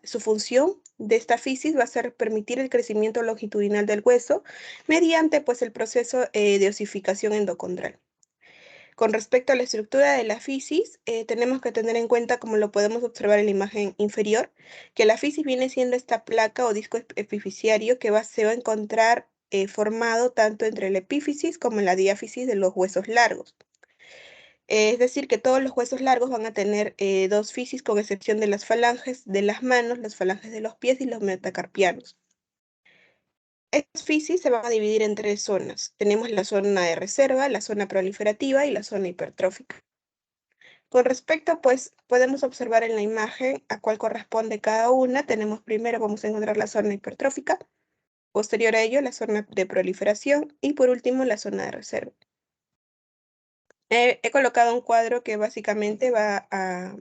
su función de esta fisis va a ser permitir el crecimiento longitudinal del hueso mediante pues, el proceso de osificación endocondral. Con respecto a la estructura de la fisis, tenemos que tener en cuenta, como lo podemos observar en la imagen inferior, que la fisis viene siendo esta placa o disco epifisiario que se va a encontrar formado tanto entre la epífisis como en la diáfisis de los huesos largos. Es decir, que todos los huesos largos van a tener dos fisis, con excepción de las falanges de las manos, las falanges de los pies y los metacarpianos. Estas fisis se van a dividir en tres zonas. Tenemos la zona de reserva, la zona proliferativa y la zona hipertrófica. Con respecto, pues, podemos observar en la imagen a cuál corresponde cada una. Tenemos primero, vamos a encontrar la zona hipertrófica, posterior a ello la zona de proliferación y por último la zona de reserva. He colocado un cuadro que básicamente va a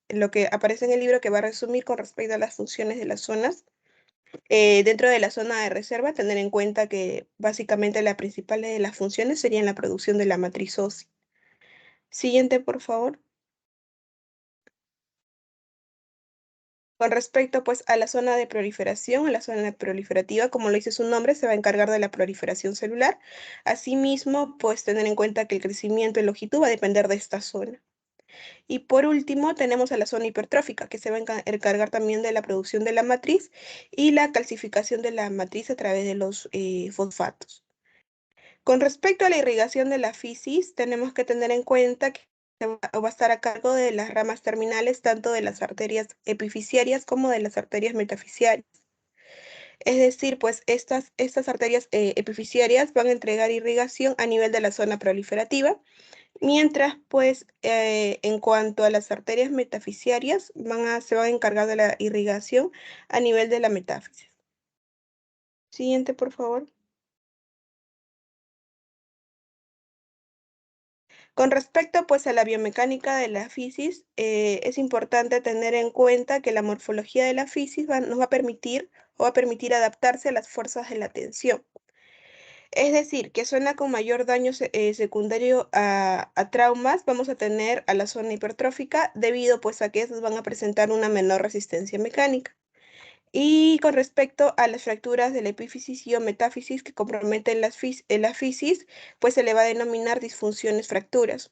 lo que aparece en el libro, que va a resumir con respecto a las funciones de las zonas. Dentro de la zona de reserva, tener en cuenta que básicamente la principal de las funciones serían la producción de la matriz ósea. Siguiente, por favor. Con respecto pues a la zona de proliferación, la zona proliferativa, como lo dice su nombre, se va a encargar de la proliferación celular. Asimismo, pues tener en cuenta que el crecimiento en longitud va a depender de esta zona. Y por último, tenemos a la zona hipertrófica, que se va a encargar también de la producción de la matriz y la calcificación de la matriz a través de los fosfatos. Con respecto a la irrigación de la fisis, tenemos que tener en cuenta que va a estar a cargo de las ramas terminales, tanto de las arterias epifisiarias como de las arterias metafisiarias. Es decir, pues estas arterias epifisiarias van a entregar irrigación a nivel de la zona proliferativa, mientras pues en cuanto a las arterias metafisiarias se van a encargar de la irrigación a nivel de la metáfisis. Siguiente, por favor. Con respecto pues a la biomecánica de la fisis, es importante tener en cuenta que la morfología de la fisis nos va a permitir adaptarse a las fuerzas de la tensión. Es decir, que zona con mayor daño secundario a traumas vamos a tener a la zona hipertrófica, debido pues a que esas van a presentar una menor resistencia mecánica. Y con respecto a las fracturas de la epífisis y o metáfisis que comprometen la fisis, pues se le va a denominar disfunciones fracturas.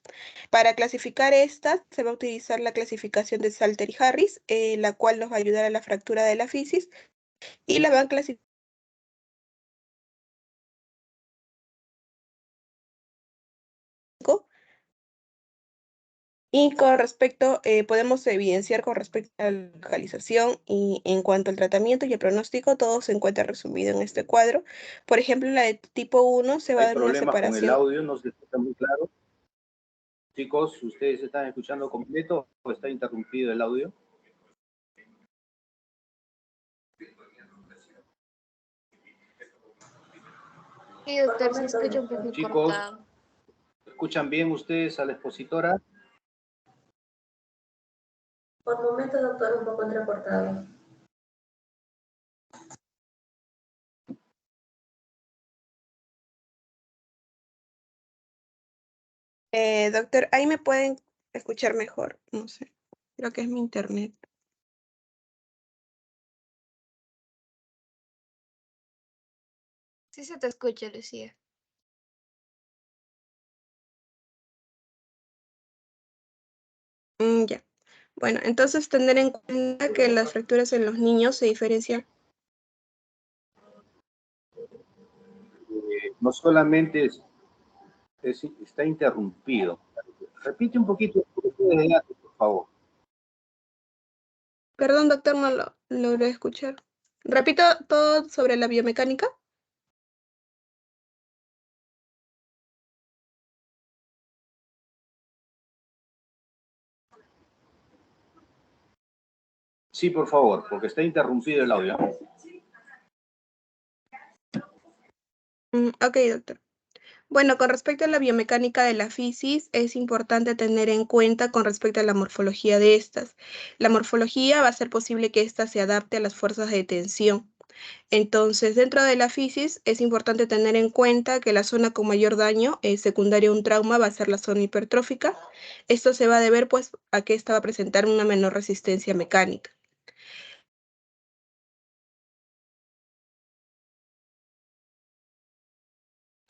Para clasificar estas, se va a utilizar la clasificación de Salter y Harris, la cual nos va a ayudar a la fractura de la fisis, y la van a clasificar. Y con respecto, podemos evidenciar con respecto a la localización y en cuanto al tratamiento y el pronóstico, todo se encuentra resumido en este cuadro. Por ejemplo, la de tipo 1 se va a dar una separación. Con el audio, no se escucha muy claro. Chicos, ¿ustedes están escuchando completo o está interrumpido el audio? Sí, doctor, se escucha un poco Chicos, cortado. ¿escuchan bien ustedes a la expositora? Por momento, doctor, un poco entrecortado. Doctor, ahí me pueden escuchar mejor, no sé, creo que es mi internet. Sí se te escucha, Lucía. Ya. Bueno, entonces tener en cuenta que las fracturas en los niños se diferencian. No solamente está interrumpido. Repite un poquito, por favor. Perdón, doctor, no lo logré escuchar. Repito todo sobre la biomecánica. Sí, por favor, porque está interrumpido el audio. Ok, doctor. Bueno, con respecto a la biomecánica de la fisis, es importante tener en cuenta con respecto a la morfología de estas. La morfología va a hacer posible que ésta se adapte a las fuerzas de tensión. Entonces, dentro de la fisis, es importante tener en cuenta que la zona con mayor daño secundario a un trauma va a ser la zona hipertrófica. Esto se va a deber pues a que esta va a presentar una menor resistencia mecánica.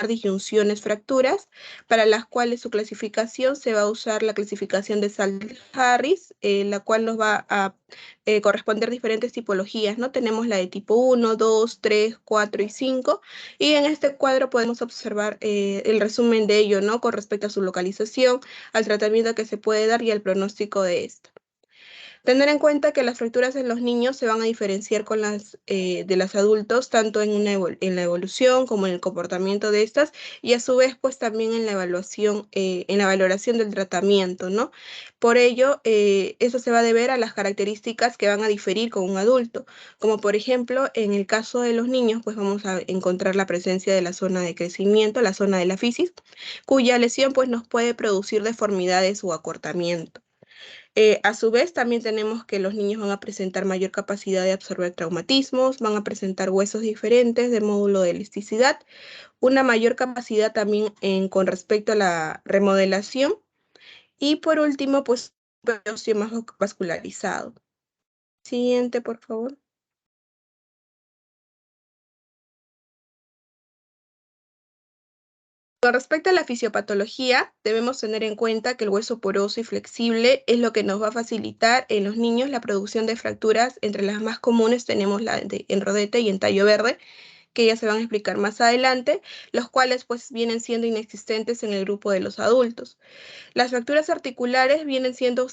Disyunciones, fracturas, para las cuales su clasificación se va a usar la clasificación de Salt-Harris, la cual nos va a corresponder diferentes tipologías, ¿no? Tenemos la de tipo 1, 2, 3, 4 y 5, y en este cuadro podemos observar el resumen de ello, ¿no? Con respecto a su localización, al tratamiento que se puede dar y al pronóstico de esto. Tener en cuenta que las fracturas en los niños se van a diferenciar con las de los adultos, tanto en la evolución como en el comportamiento de estas, y a su vez, pues también en la evaluación, en la valoración del tratamiento, ¿no? Por ello, eso se va a deber a las características que van a diferir con un adulto, como por ejemplo, en el caso de los niños, pues vamos a encontrar la presencia de la zona de crecimiento, la zona de la fisis, cuya lesión pues nos puede producir deformidades o acortamiento. A su vez, también tenemos que los niños van a presentar mayor capacidad de absorber traumatismos, van a presentar huesos diferentes de módulo de elasticidad, una mayor capacidad también con respecto a la remodelación y por último, pues, un óseo más vascularizado. Siguiente, por favor. Con respecto a la fisiopatología, debemos tener en cuenta que el hueso poroso y flexible es lo que nos va a facilitar en los niños la producción de fracturas. Entre las más comunes tenemos la en rodete y en tallo verde, que ya se van a explicar más adelante, los cuales pues vienen siendo inexistentes en el grupo de los adultos. Las fracturas articulares vienen siendo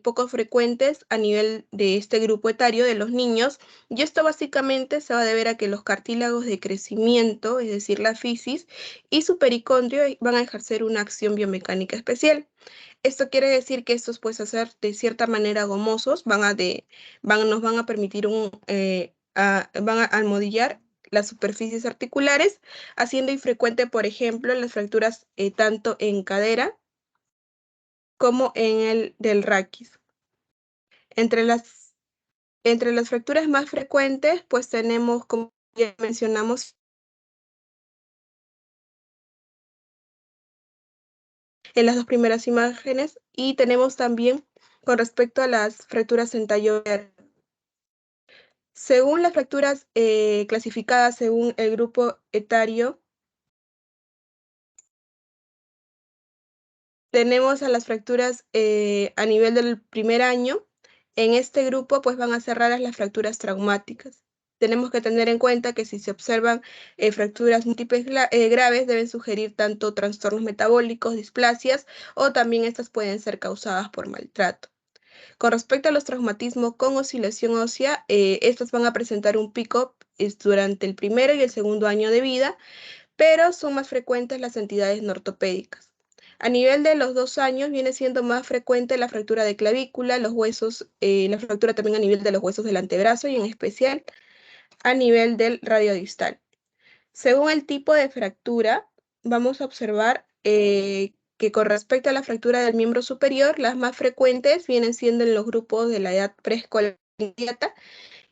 poco frecuentes a nivel de este grupo etario de los niños, y esto básicamente se va a deber a que los cartílagos de crecimiento, es decir, la fisis, y su pericondrio van a ejercer una acción biomecánica especial. Esto quiere decir que estos pueden ser de cierta manera gomosos, nos van a permitir van a almohadillar las superficies articulares, haciendo infrecuente, por ejemplo, las fracturas tanto en cadera como en el del raquis. Entre las fracturas más frecuentes, pues tenemos, como ya mencionamos, en las dos primeras imágenes, y tenemos también con respecto a las fracturas en tallo verde. Según las fracturas clasificadas según el grupo etario, tenemos a las fracturas a nivel del primer año. En este grupo pues van a ser raras las fracturas traumáticas. Tenemos que tener en cuenta que si se observan fracturas múltiples graves, deben sugerir tanto trastornos metabólicos, displasias, o también estas pueden ser causadas por maltrato. Con respecto a los traumatismos con oscilación ósea, estos van a presentar un pico durante el primero y el segundo año de vida, pero son más frecuentes las entidades no ortopédicas. A nivel de los 2 años viene siendo más frecuente la fractura de clavícula, los huesos, la fractura también a nivel de los huesos del antebrazo y en especial a nivel del radiodistal. Según el tipo de fractura, vamos a observar que con respecto a la fractura del miembro superior, las más frecuentes vienen siendo en los grupos de la edad preescolar inmediata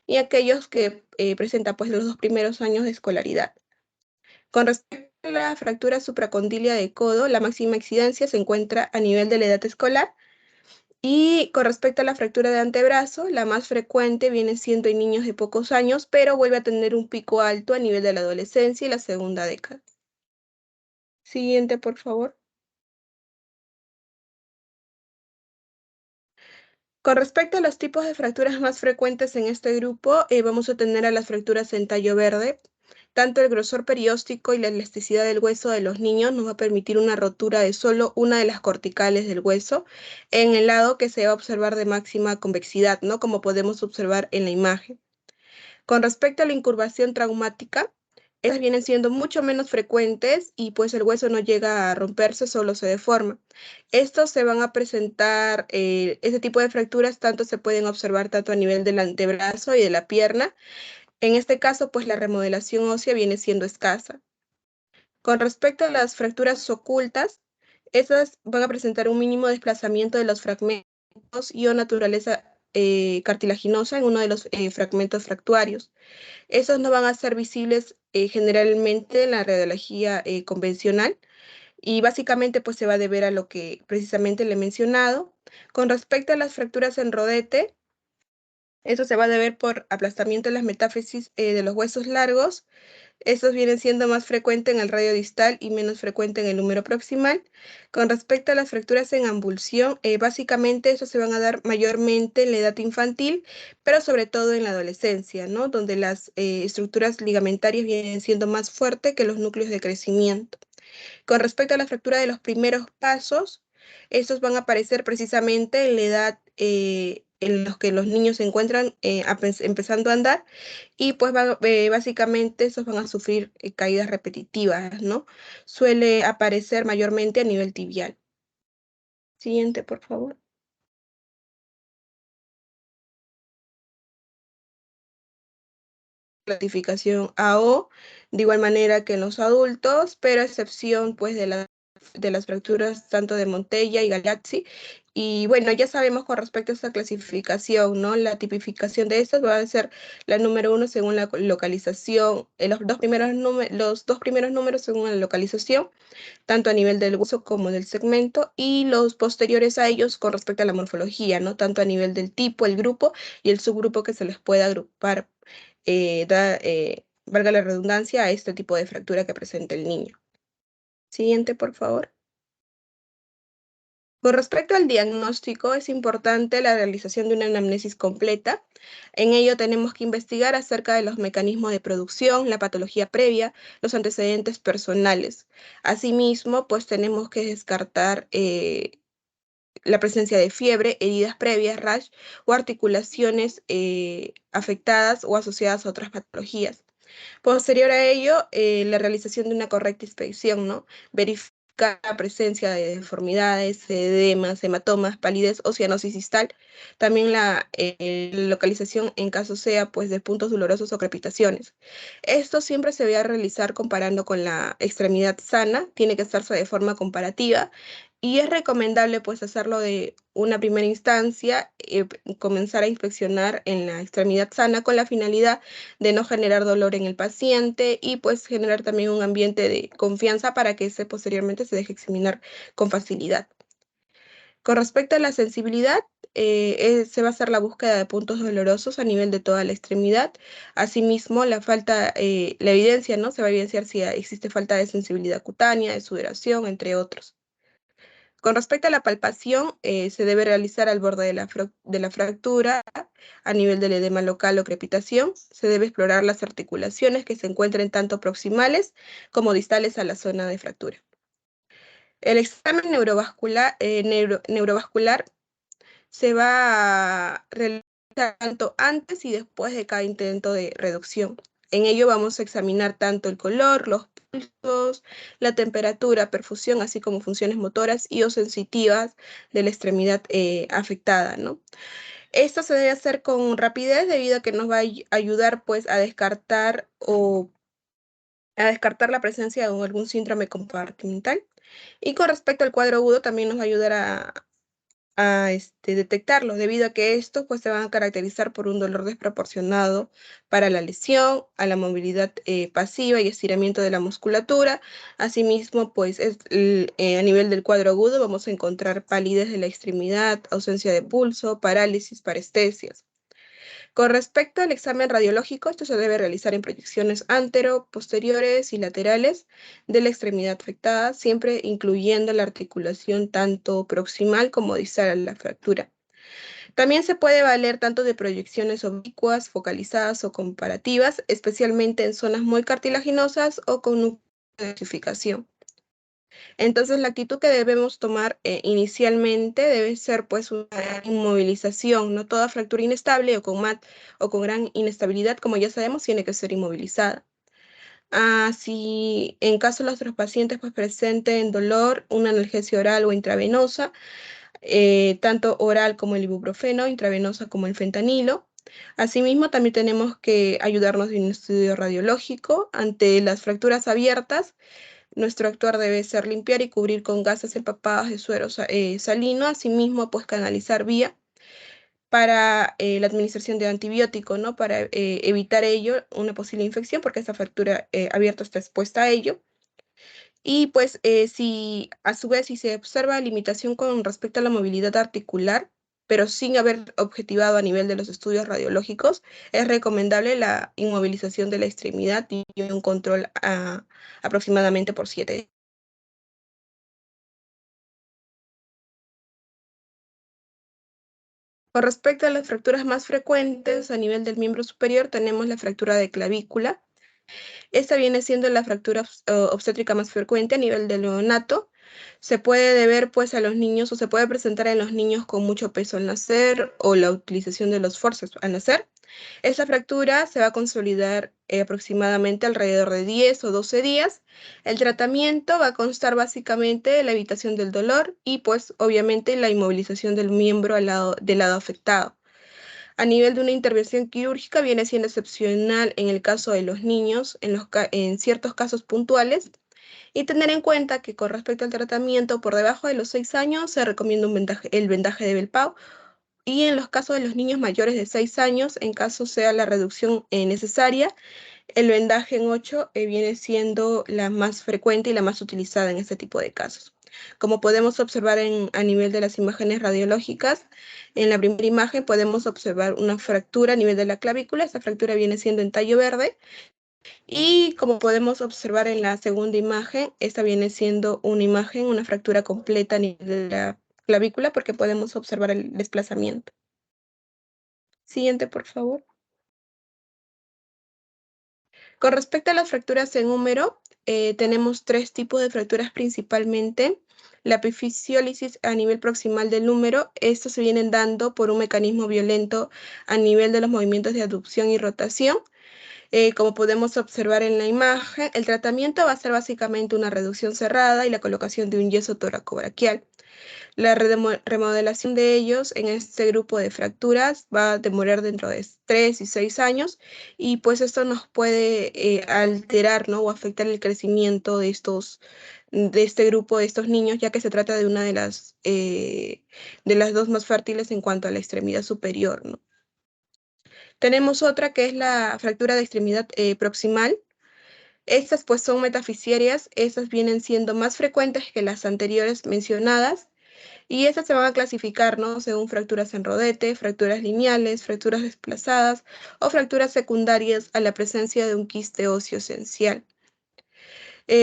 y aquellos que presentan pues los 2 primeros años de escolaridad. Con respecto a la fractura supracondilia de codo, la máxima incidencia se encuentra a nivel de la edad escolar. Y con respecto a la fractura de antebrazo, la más frecuente viene siendo en niños de pocos años, pero vuelve a tener un pico alto a nivel de la adolescencia y la segunda década. Siguiente, por favor. Con respecto a los tipos de fracturas más frecuentes en este grupo, vamos a tener a las fracturas en tallo verde. Tanto el grosor perióstico y la elasticidad del hueso de los niños nos va a permitir una rotura de solo una de las corticales del hueso en el lado que se va a observar de máxima convexidad, ¿no? Como podemos observar en la imagen. Con respecto a la incurvación traumática, estas vienen siendo mucho menos frecuentes y pues el hueso no llega a romperse, solo se deforma. Estos se van a presentar, este tipo de fracturas tanto se pueden observar tanto a nivel del antebrazo y de la pierna. En este caso, pues la remodelación ósea viene siendo escasa. Con respecto a las fracturas ocultas, estas van a presentar un mínimo desplazamiento de los fragmentos y o naturaleza cartilaginosa en uno de los fragmentos fractuarios. Esos no van a ser visibles generalmente en la radiología convencional y básicamente pues se va a deber a lo que precisamente le he mencionado. Con respecto a las fracturas en rodete, Esto se va a deber por aplastamiento en las metáfisis de los huesos largos. Estos vienen siendo más frecuentes en el radio distal y menos frecuente en el húmero proximal. Con respecto a las fracturas en ambulsión, básicamente estos se van a dar mayormente en la edad infantil, pero sobre todo en la adolescencia, ¿no? Donde las estructuras ligamentarias vienen siendo más fuertes que los núcleos de crecimiento. Con respecto a la fractura de los primeros pasos, estos van a aparecer precisamente en la edad en los que los niños se encuentran empezando a andar y pues básicamente estos van a sufrir caídas repetitivas, ¿no? Suele aparecer mayormente a nivel tibial. Siguiente, por favor. Clasificación AO, de igual manera que en los adultos, pero a excepción pues de las fracturas tanto de Montella y Galazzi. Y bueno, ya sabemos con respecto a esta clasificación, ¿no? La tipificación de estas va a ser la número 1 según la localización, los dos primeros números según la localización, tanto a nivel del hueso como del segmento, y los posteriores a ellos con respecto a la morfología, ¿no? Tanto a nivel del tipo, el grupo y el subgrupo que se les puede agrupar, valga la redundancia, a este tipo de fractura que presenta el niño. Siguiente, por favor. Con respecto al diagnóstico, es importante la realización de una anamnesis completa. En ello tenemos que investigar acerca de los mecanismos de producción, la patología previa, los antecedentes personales. Asimismo, pues tenemos que descartar la presencia de fiebre, heridas previas, rash o articulaciones afectadas o asociadas a otras patologías. Posterior a ello, la realización de una correcta inspección, ¿no? Verificar la presencia de deformidades, edemas, hematomas, palidez o cianosis distal. También la localización en caso sea pues de puntos dolorosos o crepitaciones. Esto siempre se debe realizar comparando con la extremidad sana, tiene que estarse de forma comparativa y es recomendable pues hacerlo de una primera instancia, comenzar a inspeccionar en la extremidad sana con la finalidad de no generar dolor en el paciente y pues generar también un ambiente de confianza para que posteriormente se deje examinar con facilidad. Con respecto a la sensibilidad, se va a hacer la búsqueda de puntos dolorosos a nivel de toda la extremidad. Asimismo, la evidencia, ¿no? Se va a evidenciar si existe falta de sensibilidad cutánea, de sudoración, entre otros. Con respecto a la palpación, se debe realizar al borde de la fractura, a nivel del edema local o crepitación. Se debe explorar las articulaciones que se encuentren tanto proximales como distales a la zona de fractura. El examen neurovascular se va a realizar tanto antes y después de cada intento de reducción. En ello vamos a examinar tanto el color, los pulsos, la temperatura, perfusión, así como funciones motoras y o sensitivas de la extremidad afectada, ¿no? Esto se debe hacer con rapidez debido a que nos va a ayudar pues a descartar la presencia de algún síndrome compartimental. Y con respecto al cuadro agudo también nos va a ayudar a detectarlo, debido a que estos pues, se van a caracterizar por un dolor desproporcionado para la lesión, a la movilidad pasiva y estiramiento de la musculatura. Asimismo, pues a nivel del cuadro agudo vamos a encontrar palidez de la extremidad, ausencia de pulso, parálisis, parestesias. Con respecto al examen radiológico, esto se debe realizar en proyecciones antero, posteriores y laterales de la extremidad afectada, siempre incluyendo la articulación tanto proximal como distal a la fractura. También se puede valer tanto de proyecciones oblicuas, focalizadas o comparativas, especialmente en zonas muy cartilaginosas o con núcleo de calcificación. Entonces, la actitud que debemos tomar inicialmente debe ser pues una inmovilización, no toda fractura inestable o con gran inestabilidad, como ya sabemos, tiene que ser inmovilizada. Si en caso de los pacientes pues, presenten dolor, una analgesia oral o intravenosa, tanto oral como el ibuprofeno, intravenosa como el fentanilo. Asimismo, también tenemos que ayudarnos de un estudio radiológico ante las fracturas abiertas. Nuestro actuar debe ser limpiar y cubrir con gasas empapadas de suero salino, asimismo pues canalizar vía para la administración de antibiótico, ¿no? Para evitar ello una posible infección, porque esta fractura abierta está expuesta a ello. Y pues si a su vez si se observa limitación con respecto a la movilidad articular, pero sin haber objetivado a nivel de los estudios radiológicos, es recomendable la inmovilización de la extremidad y un control aproximadamente por 7 días. Con respecto a las fracturas más frecuentes a nivel del miembro superior, tenemos la fractura de clavícula. Esta viene siendo la fractura obstétrica más frecuente a nivel del neonato. Se puede deber pues a los niños o se puede presentar en los niños con mucho peso al nacer o la utilización de los forceps al nacer. Esta fractura se va a consolidar aproximadamente alrededor de 10 o 12 días. El tratamiento va a constar básicamente de la evitación del dolor y pues obviamente la inmovilización del miembro del lado afectado. A nivel de una intervención quirúrgica viene siendo excepcional en el caso de los niños, en ciertos casos puntuales, y tener en cuenta que con respecto al tratamiento por debajo de los 6 años se recomienda el vendaje de Belpau, y en los casos de los niños mayores de 6 años, en caso sea la reducción necesaria, el vendaje en 8 viene siendo la más frecuente y la más utilizada en este tipo de casos. Como podemos observar a nivel de las imágenes radiológicas, en la primera imagen podemos observar una fractura a nivel de la clavícula. Esta fractura viene siendo en tallo verde. Y como podemos observar en la segunda imagen, esta viene siendo una fractura completa a nivel de la clavícula, porque podemos observar el desplazamiento. Siguiente, por favor. Con respecto a las fracturas en húmero, tenemos 3 tipos de fracturas principalmente. La epifisiólisis a nivel proximal del húmero, estos se vienen dando por un mecanismo violento a nivel de los movimientos de aducción y rotación. Como podemos observar en la imagen, el tratamiento va a ser básicamente una reducción cerrada y la colocación de un yeso toracobraquial. La remodelación de ellos en este grupo de fracturas va a demorar dentro de 3 y 6 años, y pues esto nos puede alterar, ¿no? O afectar el crecimiento de este grupo, de estos niños, ya que se trata de una de las dos más fértiles en cuanto a la extremidad superior, ¿no? Tenemos otra que es la fractura de extremidad proximal. Estas pues son metafisiarias, estas vienen siendo más frecuentes que las anteriores mencionadas, y estas se van a clasificar, ¿no? Según fracturas en rodete, fracturas lineales, fracturas desplazadas o fracturas secundarias a la presencia de un quiste óseo esencial.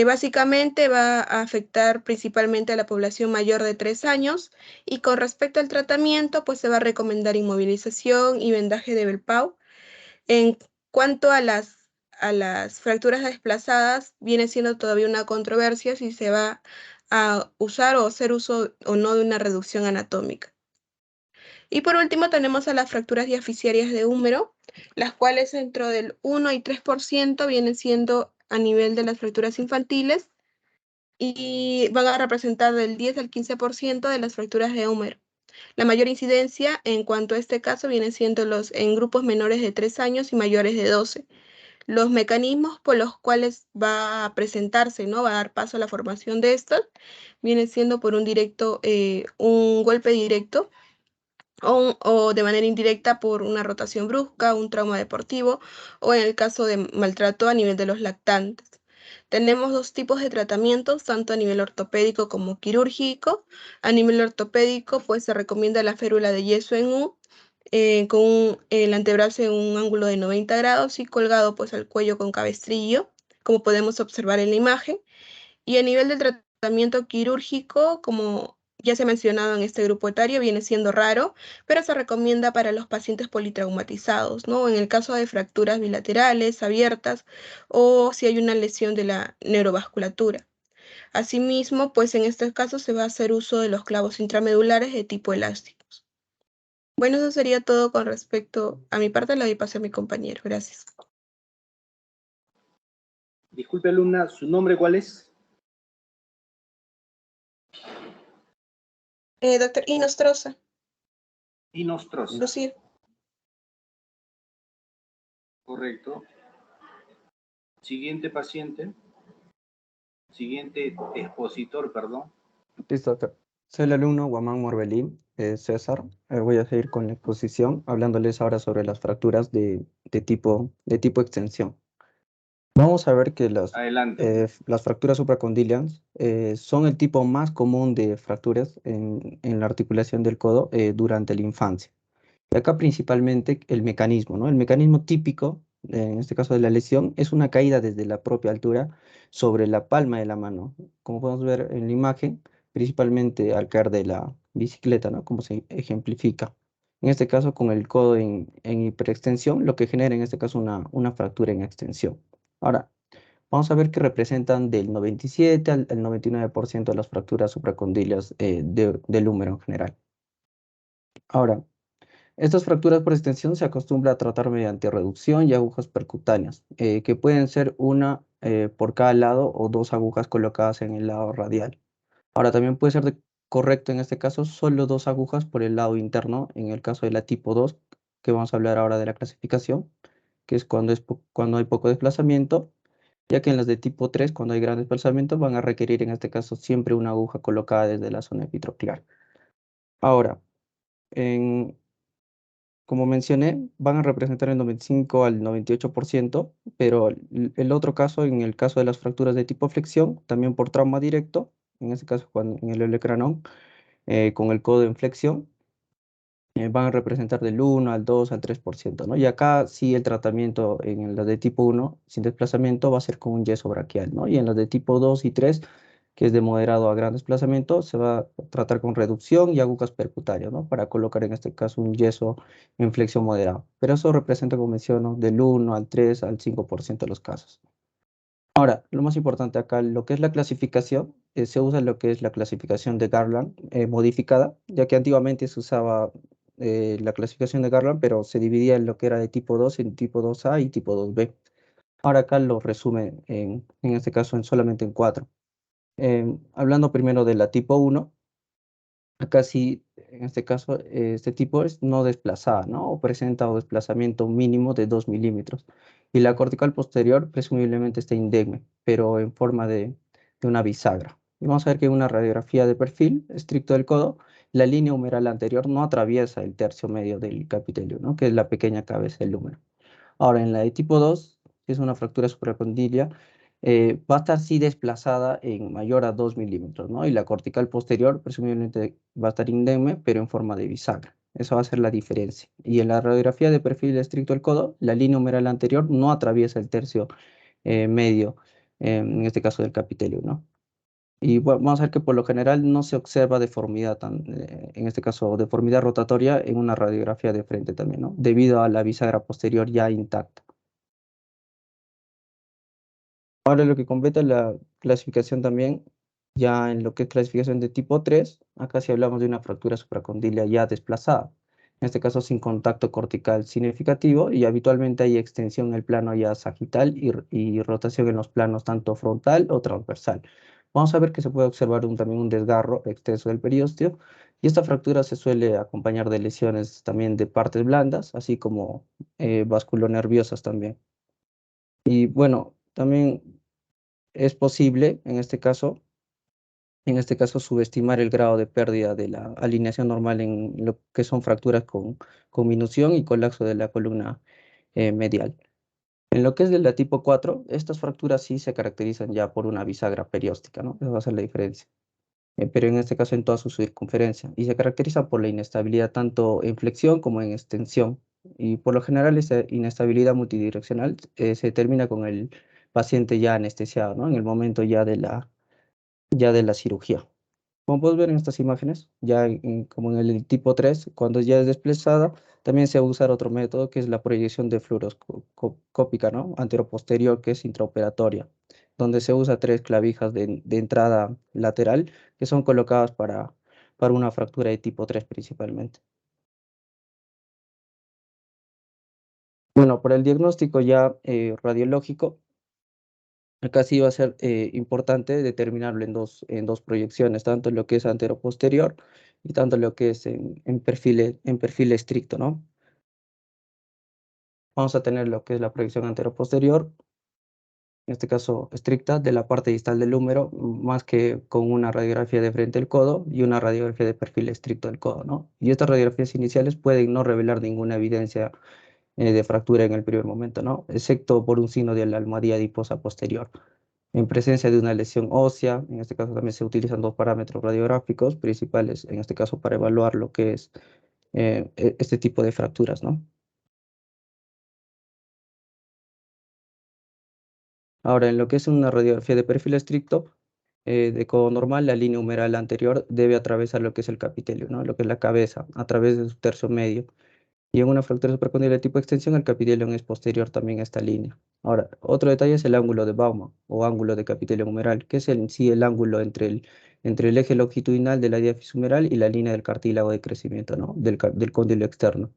Básicamente va a afectar principalmente a la población mayor de 3 años, y con respecto al tratamiento, pues se va a recomendar inmovilización y vendaje de Belpau. En cuanto a las fracturas desplazadas, viene siendo todavía una controversia si se va a usar o hacer uso o no de una reducción anatómica. Y por último tenemos a las fracturas diafisiarias de húmero, las cuales dentro del 1 y 3% vienen siendo a nivel de las fracturas infantiles y van a representar del 10 al 15% de las fracturas de húmero. La mayor incidencia en cuanto a este caso viene siendo en grupos menores de 3 años y mayores de 12. Los mecanismos por los cuales va a presentarse, ¿no? Va a dar paso a la formación de estos, viene siendo por un golpe directo, o de manera indirecta por una rotación brusca, un trauma deportivo, o en el caso de maltrato a nivel de los lactantes. Tenemos 2 tipos de tratamientos, tanto a nivel ortopédico como quirúrgico. A nivel ortopédico, pues se recomienda la férula de yeso en U, con el antebrazo en un ángulo de 90 grados y colgado pues al cuello con cabestrillo, como podemos observar en la imagen. Y a nivel del tratamiento quirúrgico, como ya se ha mencionado en este grupo etario, viene siendo raro, pero se recomienda para los pacientes politraumatizados, ¿no? En el caso de fracturas bilaterales, abiertas, o si hay una lesión de la neurovasculatura. Asimismo, pues en este caso se va a hacer uso de los clavos intramedulares de tipo elásticos. Bueno, eso sería todo con respecto a mi parte. Le doy paso a mi compañero. Gracias. Disculpe, alumna, ¿su nombre cuál es? Doctor Inostroza. Inostroza. Lucía. Correcto. Siguiente paciente. Siguiente expositor, perdón. Listo, doctor. Soy el alumno Guamán Morbelín, César. Voy a seguir con la exposición, hablándoles ahora sobre las fracturas de tipo extensión. Vamos a ver que Adelante. las fracturas supracondilianas son el tipo más común de fracturas en la articulación del codo durante la infancia. Y acá principalmente el mecanismo, ¿no? El mecanismo típico, en este caso de la lesión, es una caída desde la propia altura sobre la palma de la mano. Como podemos ver en la imagen, principalmente al caer de la bicicleta, ¿no? Como se ejemplifica. En este caso, con el codo en hiperextensión, lo que genera en este caso una fractura en extensión. Ahora, vamos a ver que representan del 97 al 99% de las fracturas supracondilias del húmero en general. Ahora, estas fracturas por extensión se acostumbra a tratar mediante reducción y agujas percutáneas, que pueden ser una por cada lado o dos agujas colocadas en el lado radial. Ahora también puede ser correcto en este caso solo dos agujas por el lado interno, en el caso de la tipo 2, que vamos a hablar ahora de la clasificación, que es cuando hay poco desplazamiento, ya que en las de tipo 3, cuando hay gran desplazamiento, van a requerir en este caso siempre una aguja colocada desde la zona epitroclear. Ahora, en como mencioné, van a representar el 95 al 98%, pero el otro caso, en el caso de las fracturas de tipo flexión, también por trauma directo, en este caso en el olecranon, con el codo en flexión, van a representar del 1 al 2 al 3%, ¿no? Y acá sí el tratamiento en las de tipo 1 sin desplazamiento va a ser con un yeso braquial, ¿no? Y en las de tipo 2 y 3, que es de moderado a gran desplazamiento, se va a tratar con reducción y agujas percutarias, ¿no? Para colocar en este caso un yeso en flexión moderado. Pero eso representa, como menciono, del 1 al 3 al 5% de los casos. Ahora, lo más importante acá, lo que es la clasificación, se usa lo que es la clasificación de Garland modificada, ya que antiguamente se usaba la clasificación de Garland, pero se dividía en lo que era de tipo 2, en tipo 2A y tipo 2B. Ahora acá lo resume en este caso solamente en 4. Hablando primero de la tipo 1, acá sí, en este caso, este tipo es no desplazada, ¿no? O presenta un desplazamiento mínimo de 2 milímetros. Y la cortical posterior presumiblemente está indemne, pero en forma de una bisagra. Y vamos a ver que en una radiografía de perfil estricto del codo, la línea humeral anterior no atraviesa el tercio medio del capitelio, ¿no? Que es la pequeña cabeza del húmero. Ahora, en la de tipo 2, que es una fractura supracondilia, va a estar sí desplazada en mayor a 2 milímetros, ¿no? Y la cortical posterior presumiblemente va a estar indemne, pero en forma de bisagra. Esa va a ser la diferencia. Y en la radiografía de perfil estricto del codo, la línea humeral anterior no atraviesa el tercio medio, en este caso del capitelio, ¿no? Y vamos a ver que por lo general no se observa deformidad, en este caso deformidad rotatoria en una radiografía de frente también, ¿no? Debido a la bisagra posterior ya intacta. Ahora lo que compete la clasificación también, ya en lo que es clasificación de tipo 3, acá sí hablamos de una fractura supracondilia ya desplazada, en este caso sin contacto cortical significativo y habitualmente hay extensión en el plano ya sagital y rotación en los planos tanto frontal o transversal. Vamos a ver que se puede observar también un desgarro extenso del periósteo y esta fractura se suele acompañar de lesiones también de partes blandas, así como vasculonerviosas también. Y bueno, también es posible, en este caso, subestimar el grado de pérdida de la alineación normal en lo que son fracturas con minución y colapso de la columna medial. En lo que es de la tipo 4, estas fracturas sí se caracterizan ya por una bisagra perióstica, ¿no? Esa va a ser la diferencia. Pero en este caso en toda su circunferencia. Y se caracteriza por la inestabilidad tanto en flexión como en extensión. Y por lo general esa inestabilidad multidireccional se termina con el paciente ya anestesiado, ¿no? En el momento ya de la cirugía. Como puedes ver en estas imágenes, ya como en el tipo 3, cuando ya es desplazada, también se va a usar otro método que es la proyección de fluoroscópica, ¿no? Anteroposterior, que es intraoperatoria, donde se usa 3 clavijas de entrada lateral que son colocadas para una fractura de tipo 3 principalmente. Bueno, para el diagnóstico ya radiológico, acá sí va a ser importante determinarlo en dos proyecciones, tanto en lo que es antero-posterior y tanto en lo que es en perfil estricto, ¿no? Vamos a tener lo que es la proyección antero-posterior, en este caso estricta, de la parte distal del húmero, más que con una radiografía de frente del codo y una radiografía de perfil estricto del codo, ¿no? Y estas radiografías iniciales pueden no revelar ninguna evidencia de fractura en el primer momento, ¿no? Excepto por un signo de la almohadilla adiposa posterior. En presencia de una lesión ósea, en este caso también se utilizan dos parámetros radiográficos principales, en este caso para evaluar lo que es este tipo de fracturas, ¿no? Ahora, en lo que es una radiografía de perfil estricto, de codo normal, la línea humeral anterior debe atravesar lo que es el capitelio, ¿no? Lo que es la cabeza, a través de su tercio medio. Y en una fractura supracondylar de tipo extensión, el capitelio es posterior también a esta línea. Ahora, otro detalle es el ángulo de Baumann o ángulo de capitelio humeral, que es en sí el ángulo entre el eje longitudinal de la diáfisis humeral y la línea del cartílago de crecimiento, ¿no? Del cóndilo externo,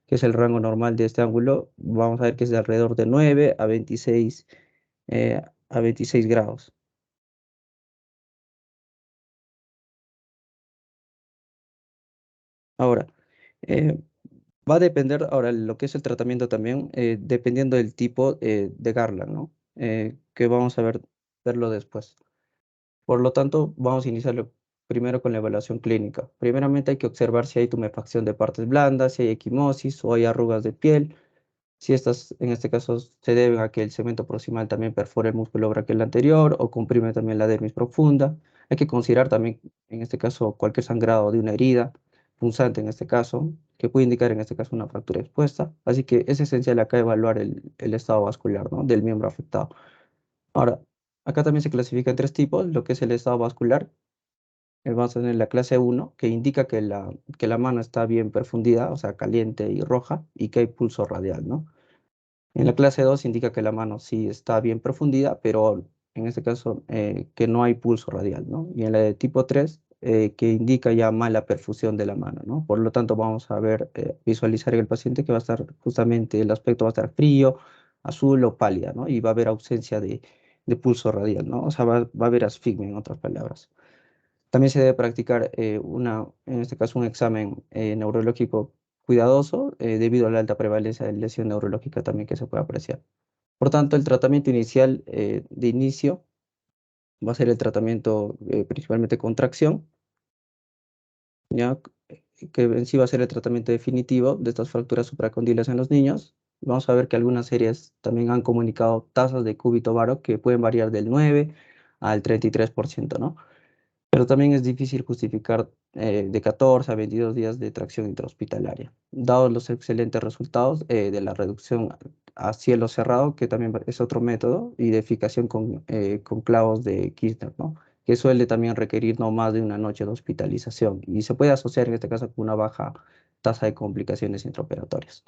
que es el rango normal de este ángulo. Vamos a ver que es de alrededor de 9 a 26 grados. Ahora, eh, va a depender, ahora lo que es el tratamiento también, dependiendo del tipo de Garland, ¿no? Que vamos a verlo después. Por lo tanto, vamos a iniciarlo primero con la evaluación clínica. Primeramente hay que observar si hay tumefacción de partes blandas, si hay equimosis o hay arrugas de piel. Si estas, en este caso, se deben a que el segmento proximal también perfora el músculo braquial anterior o comprime también la dermis profunda. Hay que considerar también, en este caso, cualquier sangrado de una herida punzante, en este caso, que puede indicar, en este caso, una fractura expuesta. Así que es esencial acá evaluar el estado vascular, ¿no?, del miembro afectado. Ahora, acá también se clasifica en tres tipos, lo que es el estado vascular. Vamos a tener la clase 1, que indica que la mano está bien perfundida, o sea, caliente y roja, y que hay pulso radial, ¿no? En la clase 2 indica que la mano sí está bien profundida, pero en este caso que no hay pulso radial, ¿no? Y en la de tipo 3, que indica ya mala perfusión de la mano, ¿no? Por lo tanto, vamos a ver, visualizar en el paciente que va a estar justamente, el aspecto va a estar frío, azul o pálida, ¿no? Y va a haber ausencia de pulso radial, ¿no? O sea, va a haber asfigmia, en otras palabras. También se debe practicar en este caso, un examen neurológico cuidadoso debido a la alta prevalencia de lesión neurológica también que se puede apreciar. Por tanto, el tratamiento inicial de inicio va a ser el tratamiento principalmente con tracción, ¿ya? Que en sí va a ser el tratamiento definitivo de estas fracturas supracondylares en los niños. Vamos a ver que algunas series también han comunicado tasas de cúbito varo que pueden variar del 9 al 33%, ¿no? Pero también es difícil justificar de 14 a 22 días de tracción intrahospitalaria, dados los excelentes resultados de la reducción a cielo cerrado, que también es otro método, y de eficacia con clavos de Kirchner, ¿no? Que suele también requerir no más de una noche de hospitalización y se puede asociar en este caso con una baja tasa de complicaciones intraoperatorias.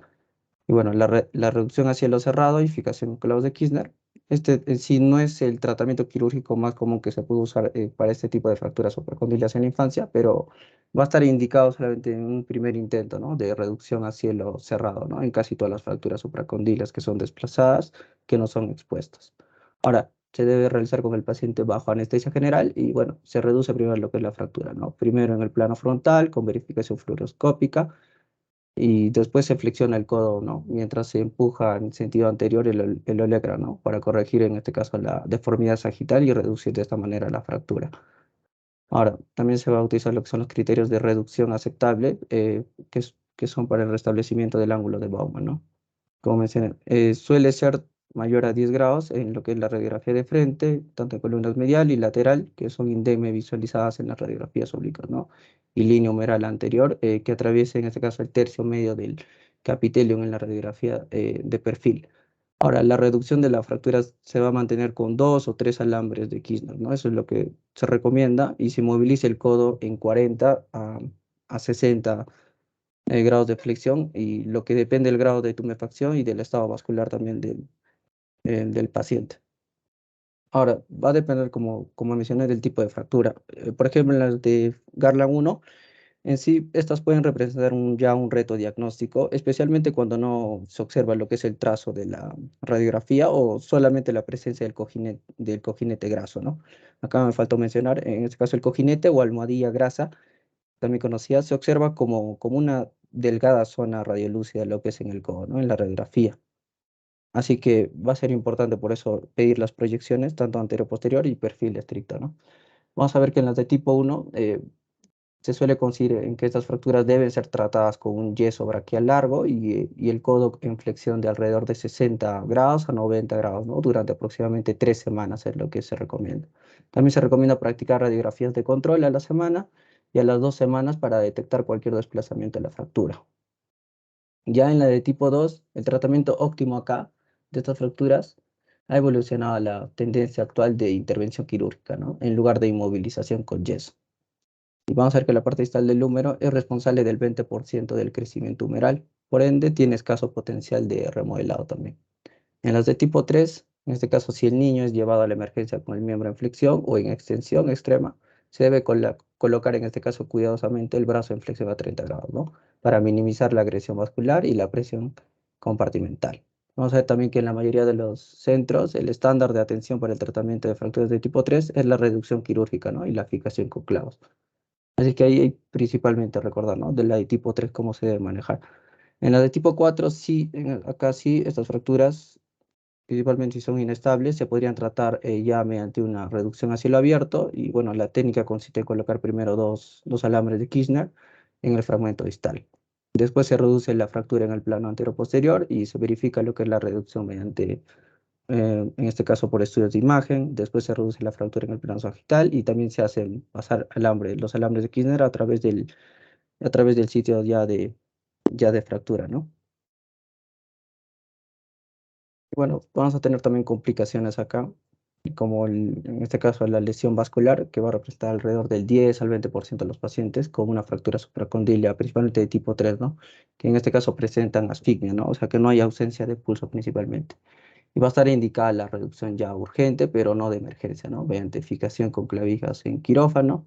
Y bueno, la reducción a cielo cerrado y fijación con clavos de Kirchner, este en sí no es el tratamiento quirúrgico más común que se puede usar para este tipo de fracturas supracondylares en la infancia, pero va a estar indicado solamente en un primer intento, ¿no?, de reducción a cielo cerrado, ¿no?, en casi todas las fracturas supracondylares que son desplazadas, que no son expuestas. Ahora, se debe realizar con el paciente bajo anestesia general y bueno, se reduce primero lo que es la fractura, ¿no? Primero en el plano frontal con verificación fluoroscópica y después se flexiona el codo, ¿no? Mientras se empuja en sentido anterior el olecra, ¿no? Para corregir en este caso la deformidad sagital y reducir de esta manera la fractura. Ahora, también se va a utilizar lo que son los criterios de reducción aceptable, que son para el restablecimiento del ángulo de Baumann, ¿no? Como mencioné, suele ser mayor a 10 grados en lo que es la radiografía de frente, tanto en columnas medial y lateral, que son indemne visualizadas en las radiografías oblicuas, ¿no? Y línea humeral anterior, que atraviesa en este caso el tercio medio del capitelio en la radiografía de perfil. Ahora, la reducción de la fractura se va a mantener con 2 o 3 alambres de Kirchner, ¿no? Eso es lo que se recomienda y se moviliza el codo en 40 a 60 grados de flexión y lo que depende del grado de tumefacción y del estado vascular también del paciente. Ahora, va a depender, como mencioné, del tipo de fractura. Por ejemplo, en las de Garland 1, en sí, estas pueden representar ya un reto diagnóstico, especialmente cuando no se observa lo que es el trazo de la radiografía o solamente la presencia del cojinete graso, ¿no? Acá me faltó mencionar, en este caso, el cojinete o almohadilla grasa, también conocida, se observa como una delgada zona radiolúcida, lo que es en el codo, ¿no?, en la radiografía. Así que va a ser importante por eso pedir las proyecciones, tanto anterior, posterior y perfil estricto, ¿no? Vamos a ver que en las de tipo 1 se suele considerar en que estas fracturas deben ser tratadas con un yeso braquial largo y el codo en flexión de alrededor de 60 grados a 90 grados, ¿no? Durante aproximadamente 3 semanas es lo que se recomienda. También se recomienda practicar radiografías de control a la semana y a las 2 semanas para detectar cualquier desplazamiento de la fractura. Ya en la de tipo 2, el tratamiento óptimo acá de estas fracturas ha evolucionado a la tendencia actual de intervención quirúrgica, ¿no? En lugar de inmovilización con yeso. Y vamos a ver que la parte distal del húmero es responsable del 20% del crecimiento humeral, por ende tiene escaso potencial de remodelado también. En las de tipo 3, en este caso si el niño es llevado a la emergencia con el miembro en flexión o en extensión extrema, se debe colocar en este caso cuidadosamente el brazo en flexión a 30 grados, ¿no? Para minimizar la agresión vascular y la presión compartimental. Vamos a ver también que en la mayoría de los centros el estándar de atención para el tratamiento de fracturas de tipo 3 es la reducción quirúrgica, ¿no? Y la fijación con clavos. Así que ahí hay principalmente recordar, ¿no? De la de tipo 3 cómo se debe manejar. En la de tipo 4 sí, acá sí, estas fracturas, principalmente si son inestables, se podrían tratar ya mediante una reducción a cielo abierto. Y bueno, la técnica consiste en colocar primero dos alambres de Kirchner en el fragmento distal. Después se reduce la fractura en el plano anteroposterior y se verifica lo que es la reducción mediante en este caso por estudios de imagen. Después se reduce la fractura en el plano sagital y también se hacen pasar los alambres de Kirchner a través del sitio ya de fractura, ¿no? Bueno, vamos a tener también complicaciones acá, como en este caso la lesión vascular, que va a representar alrededor del 10 al 20% de los pacientes con una fractura supracondilia, principalmente de tipo 3, ¿no? Que en este caso presentan asfignia, ¿no? O sea que no hay ausencia de pulso principalmente. Y va a estar indicada la reducción ya urgente, pero no de emergencia, ¿no? Mediante fijación con clavijas en quirófano.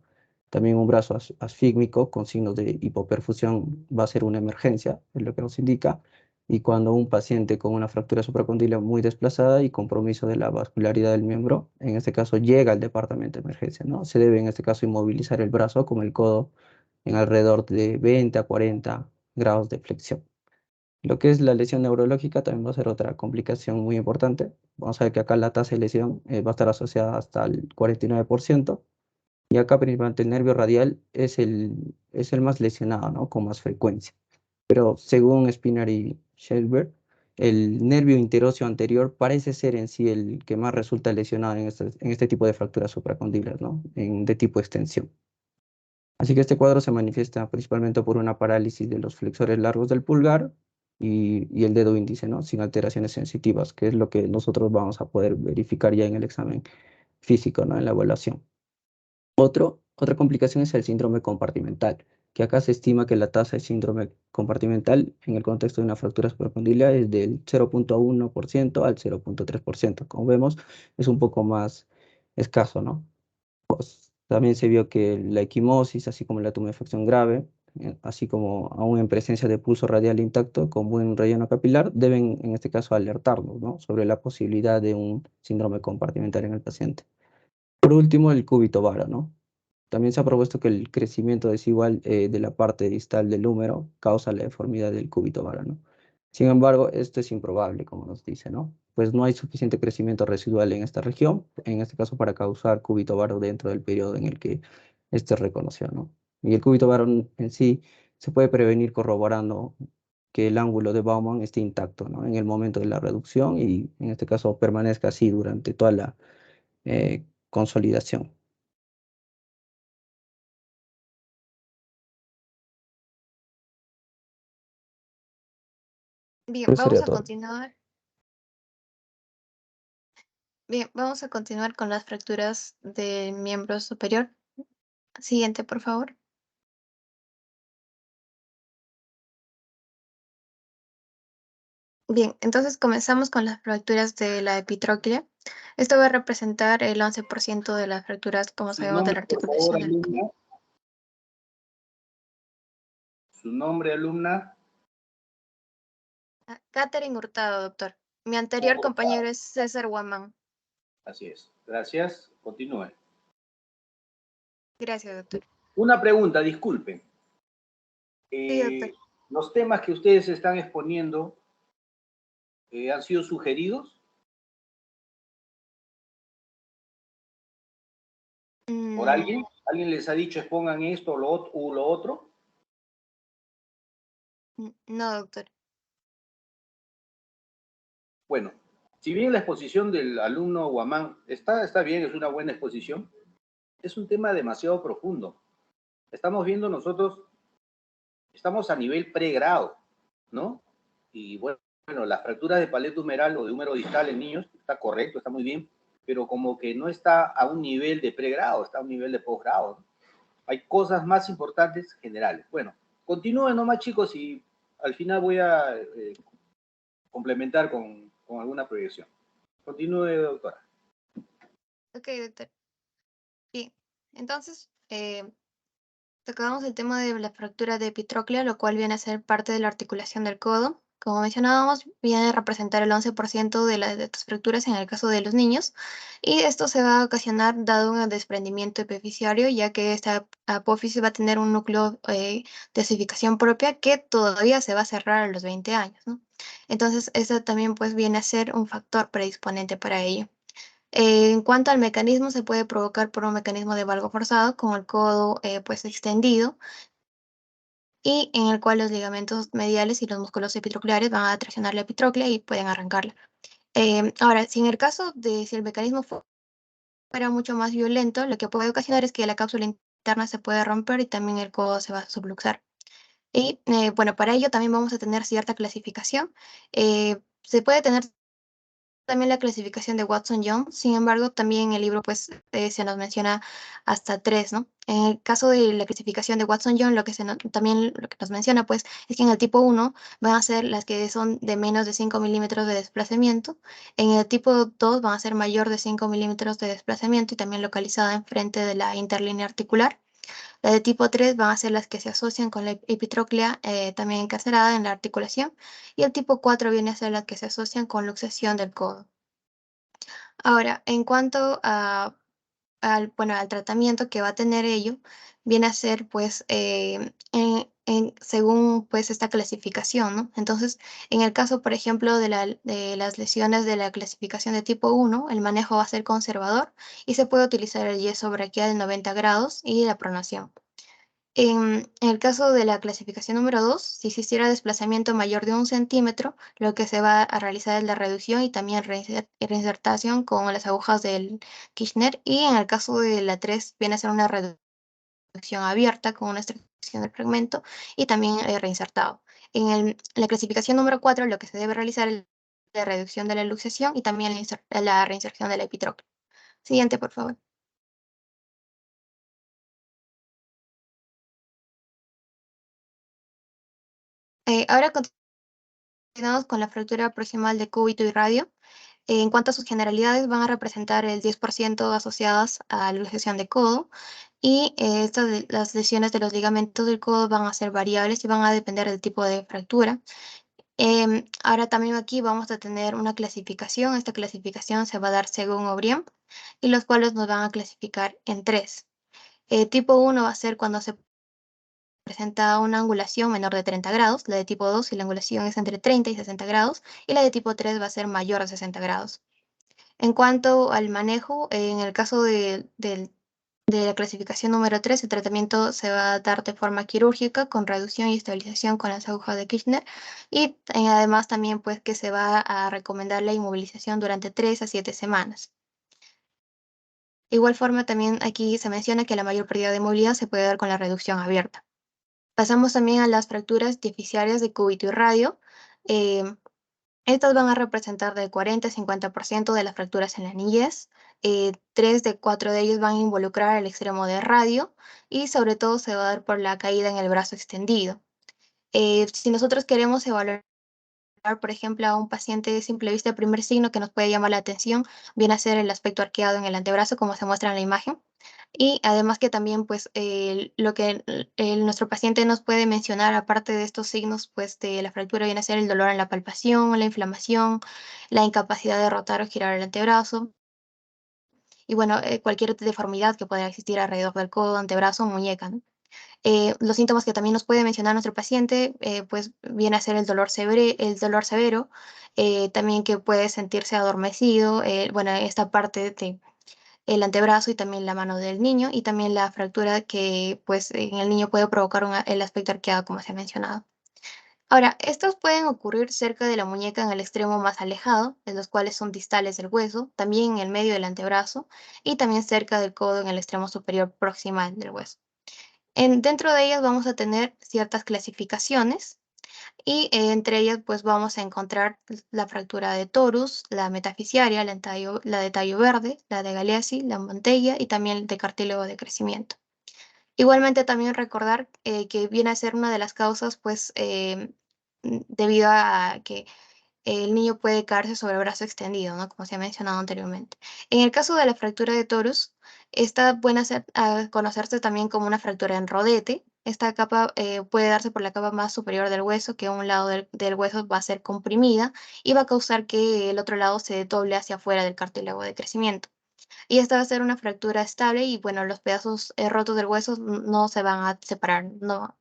También un brazo asfígmico con signos de hipoperfusión va a ser una emergencia, es lo que nos indica. Y cuando un paciente con una fractura supracondilia muy desplazada y compromiso de la vascularidad del miembro, en este caso llega al departamento de emergencia, ¿no? Se debe en este caso inmovilizar el brazo con el codo en alrededor de 20 a 40 grados de flexión. Lo que es la lesión neurológica también va a ser otra complicación muy importante. Vamos a ver que acá la tasa de lesión va a estar asociada hasta el 49%. Y acá principalmente el nervio radial es el más lesionado, ¿no? Con más frecuencia. Pero según Spinner y Schelberg, el nervio interóseo anterior parece ser en sí el que más resulta lesionado en este tipo de fracturas supracondilas, ¿no? De tipo extensión. Así que este cuadro se manifiesta principalmente por una parálisis de los flexores largos del pulgar y el dedo índice, ¿no? Sin alteraciones sensitivas, que es lo que nosotros vamos a poder verificar ya en el examen físico, ¿no? En la evaluación. Otra complicación es el síndrome compartimental, que acá se estima que la tasa de síndrome compartimental en el contexto de una fractura supracondilia es del 0.1% al 0.3%. Como vemos, es un poco más escaso, ¿no? También se vio que la equimosis, así como la tumefacción grave, así como aún en presencia de pulso radial intacto con buen relleno capilar, deben en este caso alertarnos, ¿no? Sobre la posibilidad de un síndrome compartimental en el paciente. Por último, el cúbito varo, ¿no? También se ha propuesto que el crecimiento desigual de la parte distal del húmero causa la deformidad del cúbito varo, ¿no? Sin embargo, esto es improbable, como nos dice, ¿no? Pues no hay suficiente crecimiento residual en esta región, en este caso para causar cúbito varo dentro del periodo en el que este reconoció, ¿no? Y el cúbito varo en sí se puede prevenir corroborando que el ángulo de Baumann esté intacto, ¿no? En el momento de la reducción y en este caso permanezca así durante toda la consolidación. Bien, Eso vamos sería a todo. continuar. Bien, vamos a continuar con las fracturas del miembro superior. Siguiente, por favor. Bien, entonces comenzamos con las fracturas de la epitróquea. Esto va a representar el 11% de las fracturas, como Su sabemos, de la nombre, por favor, articulación del pie. alumna. Su nombre, alumna. Catherine Hurtado, doctor. Mi anterior compañero es César Guamán. Así es. Gracias. Continúe. Gracias, doctor. Una pregunta, disculpen. Sí, doctor. ¿Los temas que ustedes están exponiendo han sido sugeridos por alguien? ¿Alguien les ha dicho expongan esto o lo otro? No, doctor. Bueno, si bien la exposición del alumno Guamán está bien, es una buena exposición, es un tema demasiado profundo. Estamos viendo nosotros, estamos a nivel pregrado, ¿no? Y bueno, las fracturas de paleta humeral o de húmero distal en niños está correcto, está muy bien, pero como que no está a un nivel de pregrado, está a un nivel de posgrado, ¿no? Hay cosas más importantes generales. Bueno, continúen nomás, chicos, y al final voy a complementar con alguna proyección. Continúe, doctora. Ok, doctor. Bien. Entonces, tocamos el tema de la fractura de epitróclea, lo cual viene a ser parte de la articulación del codo. Como mencionábamos, viene a representar el 11% de estas fracturas en el caso de los niños, y esto se va a ocasionar dado un desprendimiento epifisiario, ya que esta apófisis va a tener un núcleo de osificación propia que todavía se va a cerrar a los 20 años, ¿no? Entonces, eso también pues viene a ser un factor predisponente para ello. En cuanto al mecanismo, se puede provocar por un mecanismo de valgo forzado, con el codo pues extendido, y en el cual los ligamentos mediales y los músculos epitrocleares van a traccionar la epitróclea y pueden arrancarla. Ahora, si en el caso de si el mecanismo fuera mucho más violento, lo que puede ocasionar es que la cápsula interna se puede romper y también el codo se va a subluxar. Y bueno, para ello también vamos a tener cierta clasificación. Se puede tener también la clasificación de Watson-Young. Sin embargo, también en el libro pues se nos menciona hasta 3, ¿no? En el caso de la clasificación de Watson-Young, también lo que nos menciona pues es que en el tipo 1 van a ser las que son de menos de 5 milímetros de desplazamiento. En el tipo 2 van a ser mayor de 5 milímetros de desplazamiento y también localizada enfrente de la interlínea articular. Las de tipo 3 van a ser las que se asocian con la epitróclea también encarcerada en la articulación, y el tipo 4 viene a ser las que se asocian con luxación del codo. Ahora, en cuanto al tratamiento que va a tener ello, viene a ser pues según pues esta clasificación, ¿no? Entonces, en el caso, por ejemplo, de las lesiones de la clasificación de tipo 1, el manejo va a ser conservador y se puede utilizar el yeso braquial de 90 grados y la pronación. En el caso de la clasificación número 2, si existiera desplazamiento mayor de 1 centímetro, lo que se va a realizar es la reducción y también reinsertación con las agujas del Kirchner. Y en el caso de la 3, viene a ser una reducción abierta con una extracción del fragmento y también reinsertado. En la clasificación número 4, lo que se debe realizar es la reducción de la luxación y también la reinserción de la epitróclea. Siguiente, por favor. Ahora continuamos con la fractura proximal de cúbito y radio. En cuanto a sus generalidades, van a representar el 10% asociadas a la luxación de codo, y las lesiones de los ligamentos del codo van a ser variables y van a depender del tipo de fractura. Ahora también aquí vamos a tener una clasificación. Esta clasificación se va a dar según O'Brien, y los cuales nos van a clasificar en 3. Tipo 1 va a ser cuando se presenta una angulación menor de 30 grados, la de tipo 2 si la angulación es entre 30 y 60 grados, y la de tipo 3 va a ser mayor de 60 grados. En cuanto al manejo, en el caso de la clasificación número 3, el tratamiento se va a dar de forma quirúrgica con reducción y estabilización con las agujas de Kirchner, y además también pues que se va a recomendar la inmovilización durante 3 a 7 semanas. De igual forma, también aquí se menciona que la mayor pérdida de movilidad se puede dar con la reducción abierta. Pasamos también a las fracturas dificiarias de cúbito y radio. Estas van a representar del 40 a 50% de las fracturas en la niñez. 3 de 4 de ellos van a involucrar el extremo de radio, y sobre todo se va a dar por la caída en el brazo extendido. Si nosotros queremos evaluar, por ejemplo, a un paciente de simple vista, el primer signo que nos puede llamar la atención viene a ser el aspecto arqueado en el antebrazo, como se muestra en la imagen. Y además que también, pues, lo que nuestro paciente nos puede mencionar, aparte de estos signos, pues, de la fractura, viene a ser el dolor en la palpación, la inflamación, la incapacidad de rotar o girar el antebrazo. Y bueno, cualquier deformidad que pueda existir alrededor del codo, antebrazo o muñeca, ¿no? Los síntomas que también nos puede mencionar nuestro paciente, pues, viene a ser el dolor severo, también que puede sentirse adormecido. Bueno, esta parte el antebrazo y también la mano del niño, y también la fractura que pues en el niño puede provocar el aspecto arqueado, como se ha mencionado. Ahora, estos pueden ocurrir cerca de la muñeca en el extremo más alejado, de los cuales son distales del hueso, también en el medio del antebrazo y también cerca del codo en el extremo superior proximal del hueso. Dentro de ellas vamos a tener ciertas clasificaciones y entre ellas pues vamos a encontrar la fractura de torus, la metafisiaria, la de tallo verde, la de Galeazzi, la Montella y también de cartílago de crecimiento. Igualmente también recordar que viene a ser una de las causas pues debido a que el niño puede caerse sobre el brazo extendido, ¿no? Como se ha mencionado anteriormente. En el caso de la fractura de torus, esta puede conocerse también como una fractura en rodete. Esta capa puede darse por la capa más superior del hueso, que un lado del hueso va a ser comprimida y va a causar que el otro lado se doble hacia afuera del cartílago de crecimiento. Y esta va a ser una fractura estable y bueno, los pedazos rotos del hueso no se van a separar, no.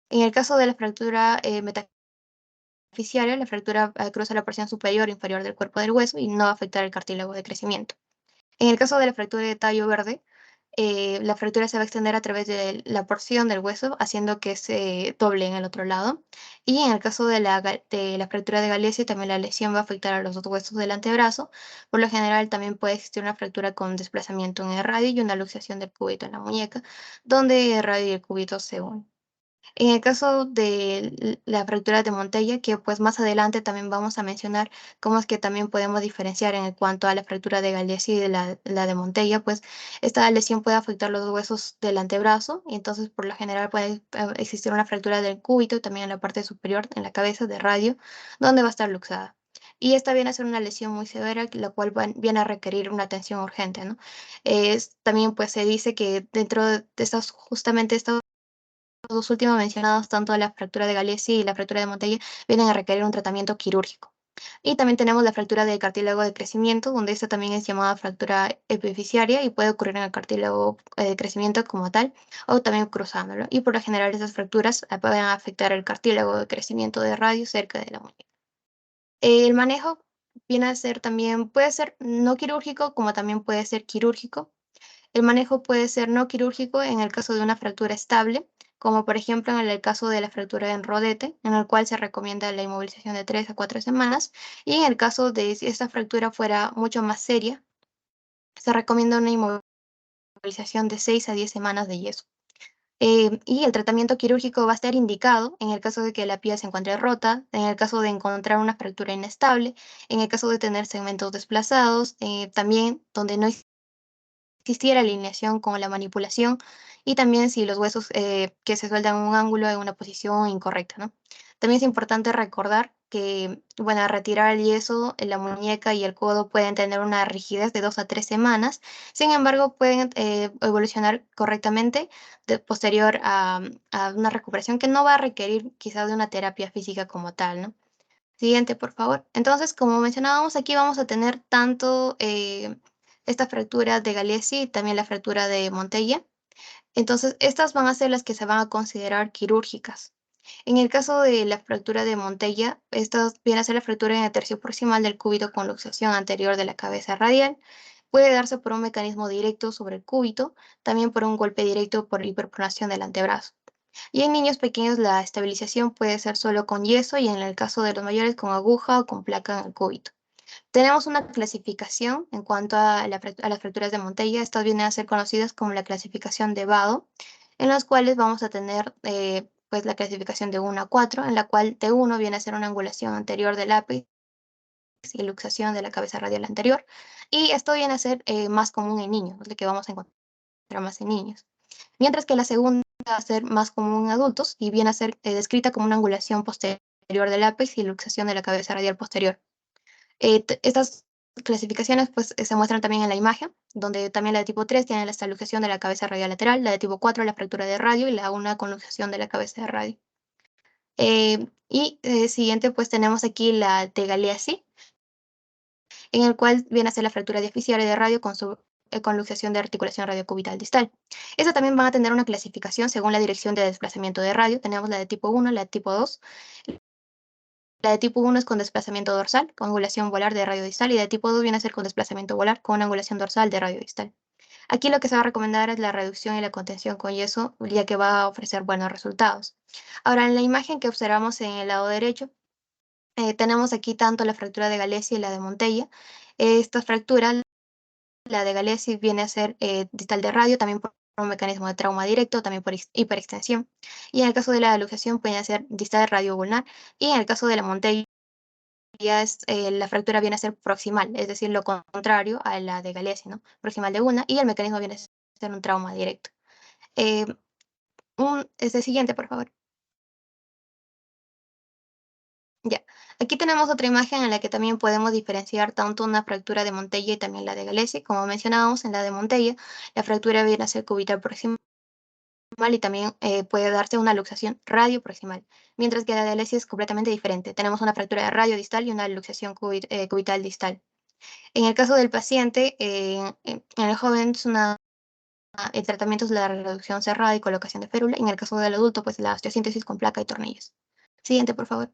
En el caso de la fractura metafisiaria, la fractura cruza la porción superior e inferior del cuerpo del hueso y no va a afectar el cartílago de crecimiento. En el caso de la fractura de tallo verde, la fractura se va a extender a través de la porción del hueso, haciendo que se doble en el otro lado. Y en el caso de la fractura de Galeazzi, también la lesión va a afectar a los dos huesos del antebrazo. Por lo general, también puede existir una fractura con desplazamiento en el radio y una luxación del cúbito en la muñeca, donde el radio y el cúbito se unen. En el caso de la fractura de Montella, que pues más adelante también vamos a mencionar cómo es que también podemos diferenciar en cuanto a la fractura de Galeazzi y de la de Montella, pues esta lesión puede afectar los huesos del antebrazo y entonces por lo general puede existir una fractura del cúbito y también en la parte superior, en la cabeza de radio, donde va a estar luxada. Y esta viene a ser una lesión muy severa, la cual viene a requerir una atención urgente, ¿no? También pues se dice que dentro de justamente estas dos últimos mencionados, tanto la fractura de Galeazzi y la fractura de Montella, vienen a requerir un tratamiento quirúrgico. Y también tenemos la fractura del cartílago de crecimiento, donde esta también es llamada fractura epifisiaria y puede ocurrir en el cartílago de crecimiento como tal, o también cruzándolo. Y por lo general esas fracturas pueden afectar el cartílago de crecimiento de radio cerca de la muñeca. El manejo viene a ser también, puede ser no quirúrgico como también puede ser quirúrgico. El manejo puede ser no quirúrgico en el caso de una fractura estable, como por ejemplo en el caso de la fractura en rodete, en el cual se recomienda la inmovilización de 3 a 4 semanas, y en el caso de si esta fractura fuera mucho más seria, se recomienda una inmovilización de 6 a 10 semanas de yeso. Y el tratamiento quirúrgico va a estar indicado en el caso de que la piel se encuentre rota, en el caso de encontrar una fractura inestable, en el caso de tener segmentos desplazados, también donde no existiera alineación con la manipulación y también si los huesos que se sueltan en un ángulo en una posición incorrecta, ¿no? También es importante recordar que, bueno, retirar el yeso en la muñeca y el codo pueden tener una rigidez de 2 a 3 semanas, sin embargo, pueden evolucionar correctamente posterior a una recuperación que no va a requerir quizás de una terapia física como tal, ¿no? Siguiente, por favor. Entonces, como mencionábamos, aquí vamos a tener tanto esta fractura de Galeazzi y también la fractura de Montella. Entonces, estas van a ser las que se van a considerar quirúrgicas. En el caso de la fractura de Montella, esta viene a ser la fractura en el tercio proximal del cúbito con luxación anterior de la cabeza radial. Puede darse por un mecanismo directo sobre el cúbito, también por un golpe directo por hiperpronación del antebrazo. Y en niños pequeños la estabilización puede ser solo con yeso y en el caso de los mayores con aguja o con placa en el cúbito. Tenemos una clasificación en cuanto a las fracturas de Montella. Estas vienen a ser conocidas como la clasificación de Vado, en las cuales vamos a tener pues la clasificación de 1 a 4, en la cual T1 viene a ser una angulación anterior del ápice y luxación de la cabeza radial anterior. Y esto viene a ser más común en niños, lo que vamos a encontrar más en niños. Mientras que la segunda va a ser más común en adultos y viene a ser descrita como una angulación posterior del ápice y luxación de la cabeza radial posterior. Estas clasificaciones pues se muestran también en la imagen, donde también la de tipo 3 tiene la luxación de la cabeza radial lateral, la de tipo 4 la fractura de radio y la 1 con luxación de la cabeza de radio. Siguiente pues tenemos aquí la de Galeazzi, en el cual viene a ser la fractura diafisiaria de radio con luxación de articulación radiocubital distal. Esta también van a tener una clasificación según la dirección de desplazamiento de radio. Tenemos la de tipo 1, la de tipo 2, La de tipo 1 es con desplazamiento dorsal, con angulación volar de radio distal, y la de tipo 2 viene a ser con desplazamiento volar, con angulación dorsal de radio distal. Aquí lo que se va a recomendar es la reducción y la contención con yeso, ya que va a ofrecer buenos resultados. Ahora, en la imagen que observamos en el lado derecho, tenemos aquí tanto la fractura de Galeazzi y la de Montella. Esta fractura, la de Galeazzi, viene a ser distal de radio, también por un mecanismo de trauma directo, también por hiperextensión. Y en el caso de la luxación puede ser distal de radio ulnar, y en el caso de la Montella, la fractura viene a ser proximal, es decir, lo contrario a la de Galeazzi, ¿no? Proximal de una, y el mecanismo viene a ser un trauma directo. Eh, siguiente, por favor. Ya, aquí tenemos otra imagen en la que también podemos diferenciar tanto una fractura de Montella y también la de Galeazzi. Como mencionábamos, en la de Montella, la fractura viene a ser cubital proximal y también puede darse una luxación radioproximal, mientras que la de Galeazzi es completamente diferente. Tenemos una fractura de radio distal y una luxación cubital distal. En el caso del paciente, en el joven el tratamiento es la reducción cerrada y colocación de férula. En el caso del adulto, pues la osteosíntesis con placa y tornillos. Siguiente, por favor.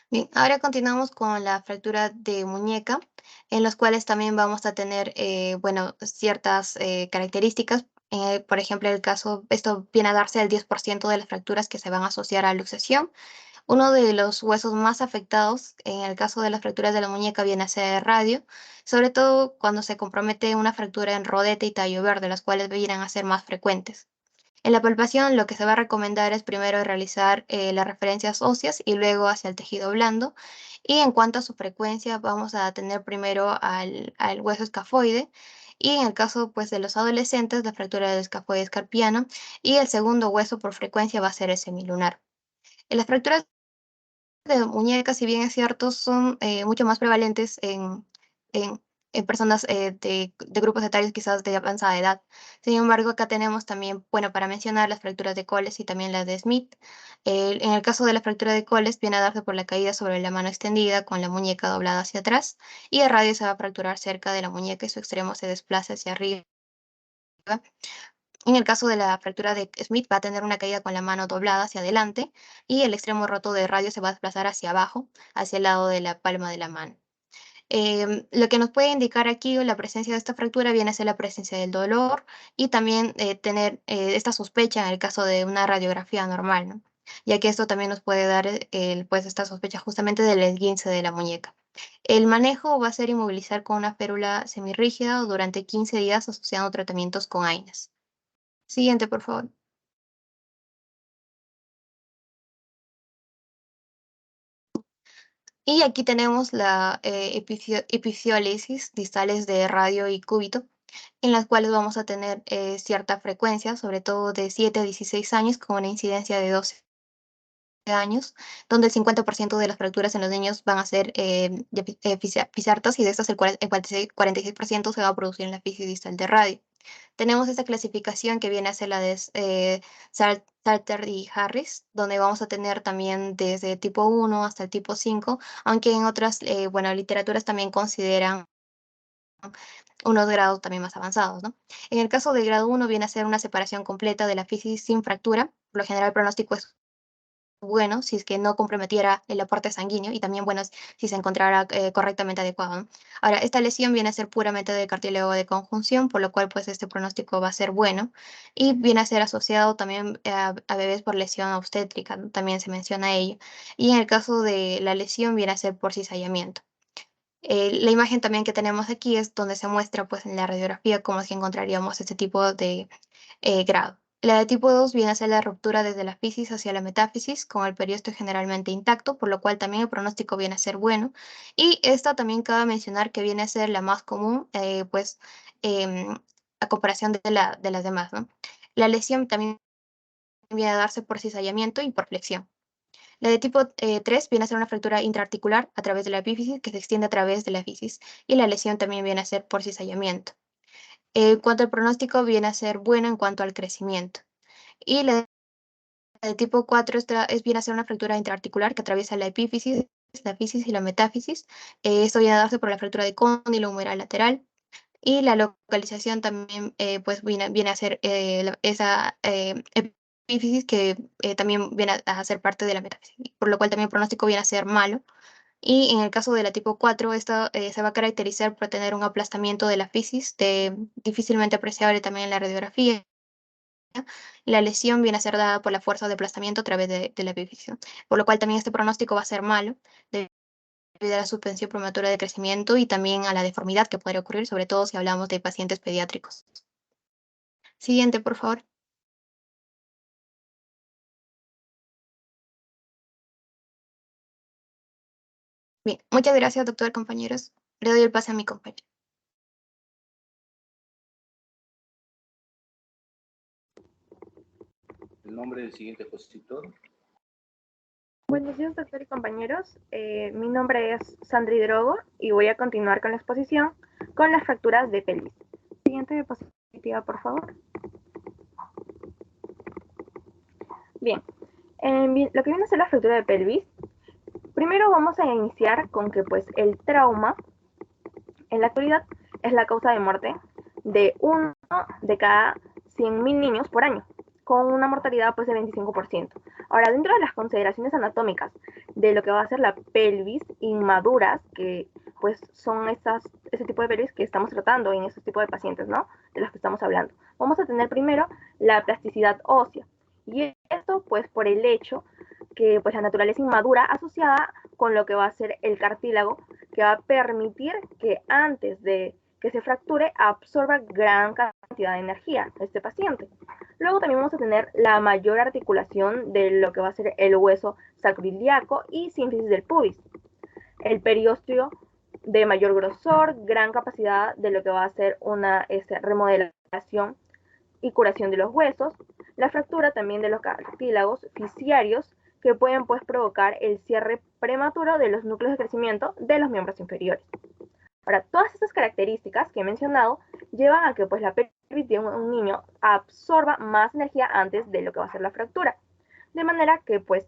Bien, ahora continuamos con la fractura de muñeca, en los cuales también vamos a tener, bueno, ciertas características. Por ejemplo, esto viene a darse el 10% de las fracturas que se van a asociar a luxación. Uno de los huesos más afectados en el caso de las fracturas de la muñeca viene a ser el radio, sobre todo cuando se compromete una fractura en rodete y tallo verde, las cuales vienen a ser más frecuentes. En la palpación, lo que se va a recomendar es primero realizar las referencias óseas y luego hacia el tejido blando. Y en cuanto a su frecuencia, vamos a tener primero al hueso escafoide, y en el caso pues, de los adolescentes, la fractura del escafoide escarpiano, y el segundo hueso por frecuencia va a ser el semilunar. En las fracturas de muñecas, si bien es cierto, son mucho más prevalentes en- en personas de grupos etarios quizás de avanzada edad. Sin embargo, acá tenemos también, bueno, para mencionar las fracturas de Coles y también las de Smith. En el caso de la fractura de Coles, viene a darse por la caída sobre la mano extendida con la muñeca doblada hacia atrás, y el radio se va a fracturar cerca de la muñeca y su extremo se desplaza hacia arriba. En el caso de la fractura de Smith, va a tener una caída con la mano doblada hacia adelante, y el extremo roto de radio se va a desplazar hacia abajo, hacia el lado de la palma de la mano. Lo que nos puede indicar aquí la presencia de esta fractura viene a ser la presencia del dolor, y también tener esta sospecha en el caso de una radiografía normal, ¿no? Ya que esto también nos puede dar pues esta sospecha justamente del esguince de la muñeca. El manejo va a ser inmovilizar con una férula semirrígida durante 15 días asociando tratamientos con AINES. Siguiente, por favor. Y aquí tenemos la epifisiólisis distales de radio y cúbito, en las cuales vamos a tener cierta frecuencia, sobre todo de 7 a 16 años, con una incidencia de 12 años, donde el 50% de las fracturas en los niños van a ser fisartas, y de estas el 46% se va a producir en la fisis distal de radio. Tenemos esta clasificación que viene a ser la de Salter y Harris, donde vamos a tener también desde tipo 1 hasta el tipo 5, aunque en otras, bueno, literaturas también consideran unos grados también más avanzados, ¿no? En el caso del grado 1 viene a ser una separación completa de la fisis sin fractura. Por lo general el pronóstico es bueno si es que no comprometiera el aporte sanguíneo, y también bueno si se encontrara correctamente adecuado, ¿no? Ahora, esta lesión viene a ser puramente de cartílago de conjunción, por lo cual pues este pronóstico va a ser bueno, y viene a ser asociado también a bebés por lesión obstétrica, ¿no? También se menciona ello. Y en el caso de la lesión viene a ser por cizallamiento. La imagen también que tenemos aquí es donde se muestra pues en la radiografía cómo es que encontraríamos este tipo de grado. La de tipo 2 viene a ser la ruptura desde la fisis hacia la metáfisis, con el periósteo generalmente intacto, por lo cual también el pronóstico viene a ser bueno. Y esta también cabe mencionar que viene a ser la más común, pues a comparación de las demás, ¿no? La lesión también viene a darse por cizallamiento y por flexión. La de tipo 3 viene a ser una fractura intraarticular a través de la epífisis que se extiende a través de la fisis, y la lesión también viene a ser por cizallamiento. En cuanto al pronóstico, viene a ser bueno en cuanto al crecimiento. Y la de tipo 4 viene a ser una fractura intraarticular que atraviesa la epífisis, la fisis y la metáfisis. Esto viene a darse por la fractura de cóndilo humeral lateral. y la localización también pues viene a ser esa epífisis que también viene a ser parte de la metáfisis, por lo cual también el pronóstico viene a ser malo. Y en el caso de la tipo 4, esta se va a caracterizar por tener un aplastamiento de la fisis difícilmente apreciable también en la radiografía. La lesión viene a ser dada por la fuerza de aplastamiento a través de la epífisis, ¿no? Por lo cual también este pronóstico va a ser malo debido a la suspensión prematura de crecimiento y también a la deformidad que podría ocurrir, sobre todo si hablamos de pacientes pediátricos. Siguiente, por favor. Bien, muchas gracias, doctor, compañeros. Le doy el pase a mi compañero. El nombre del siguiente expositor. Buenos días, doctor y compañeros. Mi nombre es Sandri Drogo y voy a continuar con la exposición con las fracturas de pelvis. Siguiente diapositiva, por favor. Bien, lo que viene a ser la fractura de pelvis, primero vamos a iniciar con que pues el trauma en la actualidad es la causa de muerte de 1 de cada 100.000 niños por año, con una mortalidad pues de 25%. Ahora, dentro de las consideraciones anatómicas de lo que va a ser la pelvis inmaduras, que pues son ese tipo de pelvis que estamos tratando en estos tipos de pacientes, ¿no? De los que estamos hablando. Vamos a tener primero la plasticidad ósea. Y esto pues por el hecho que pues la naturaleza inmadura asociada con lo que va a ser el cartílago, que va a permitir que antes de que se fracture absorba gran cantidad de energía este paciente. Luego también vamos a tener la mayor articulación de lo que va a ser el hueso sacroiliaco y sínfisis del pubis. El periósteo de mayor grosor, gran capacidad de lo que va a ser una remodelación y curación de los huesos, la fractura también de los cartílagos fisiarios que pueden pues provocar el cierre prematuro de los núcleos de crecimiento de los miembros inferiores. Ahora, todas estas características que he mencionado llevan a que pues la pelvis de un niño absorba más energía antes de lo que va a ser la fractura. De manera que pues